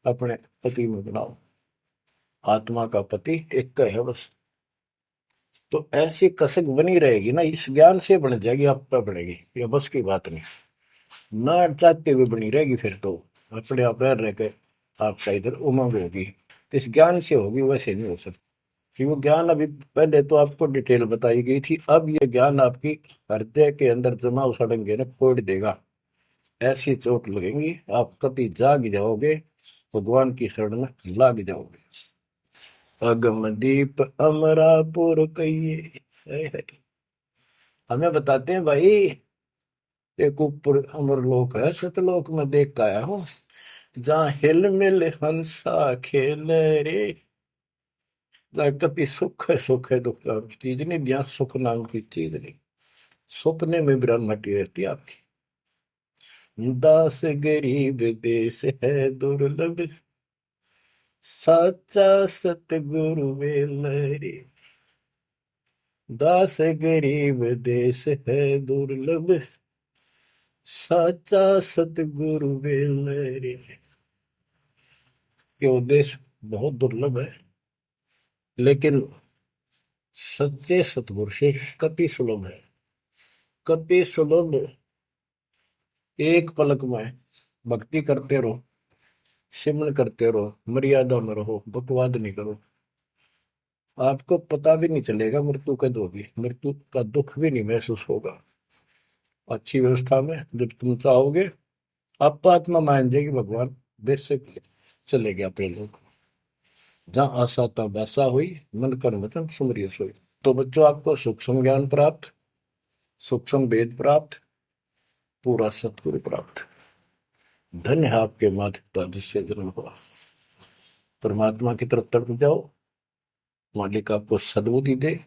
अपने पति में बनाओ। आत्मा का पति एक का है बस। तो ऐसी कसक बनी रहेगी ना, इस ज्ञान से बन जाएगी, आप पे बढ़ेगी, ये बस की बात नहीं। ना चाहते हुए बनी रहेगी, फिर तो अपने आप रह के आपका इधर उमंग होगी। इस ज्ञान से होगी, वैसे नहीं हो सकती। कि वो ज्ञान अभी पहले तो आपको डिटेल बताई गई थी, अब ये ज्ञान आपकी हृदय के अंदर जमा उछड़ेंगे ना, फोड़ देगा। ऐसी चोट लगेंगी, आप कति जाग जाओगे, भगवान की शरण में लाग जाओगे। अगम दीप अमरापुर कहिए। हमें बताते हैं भाई, एक ऊपर अमर लोक है, सतलोक में देख के आया हूं, जहाँ हिल मिल हंसा खेल रे। कति सुख है, सुख है, दुख नाम की चीज नहीं, जहाँ सुख नाम की चीज नहीं। सपने में ब्रह्मटी रहती है आपकी। दास गरीब देश है दुर्लभ, साचा सतगुरु मिल रे। दास गरीब देश है दुर्लभ, साचा सतगुरु मिल रे। ये उद्देश्य बहुत दुर्लभ है, लेकिन सच्चे सतगुरु से कति सुलभ है, कति सुलभ। एक पलक में भक्ति करते रहो, सिमरन करते रहो, मर्यादा में रहो, बकवाद नहीं करो। आपको पता भी नहीं चलेगा मृत्यु कब होगी, मृत्यु का दुख भी नहीं महसूस होगा। अच्छी व्यवस्था में जब तुम चाहोगे, आप आत्मा मान जाएगी, भगवान बेशक चले गया अपने लोग। जहाँ आशा तहाँ वैसा हुई, मन कर वचन सुमरिय सोई। तो बच्चों, आपको सूक्ष्म ज्ञान प्राप्त, सूक्ष्म वेद प्राप्त, पूरा सतगुरु प्राप्त। धन्य है आपके माता पिता जिससे जन्म हुआ। परमात्मा की तरफ तड़प जाओ, मालिक आपको सद्बुद्धि दे,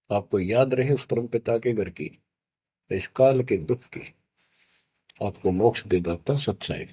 आपको याद रहे उस परम पिता के घर की, इस काल के दुख की, आपको मोक्ष दे दाता सच्चाई।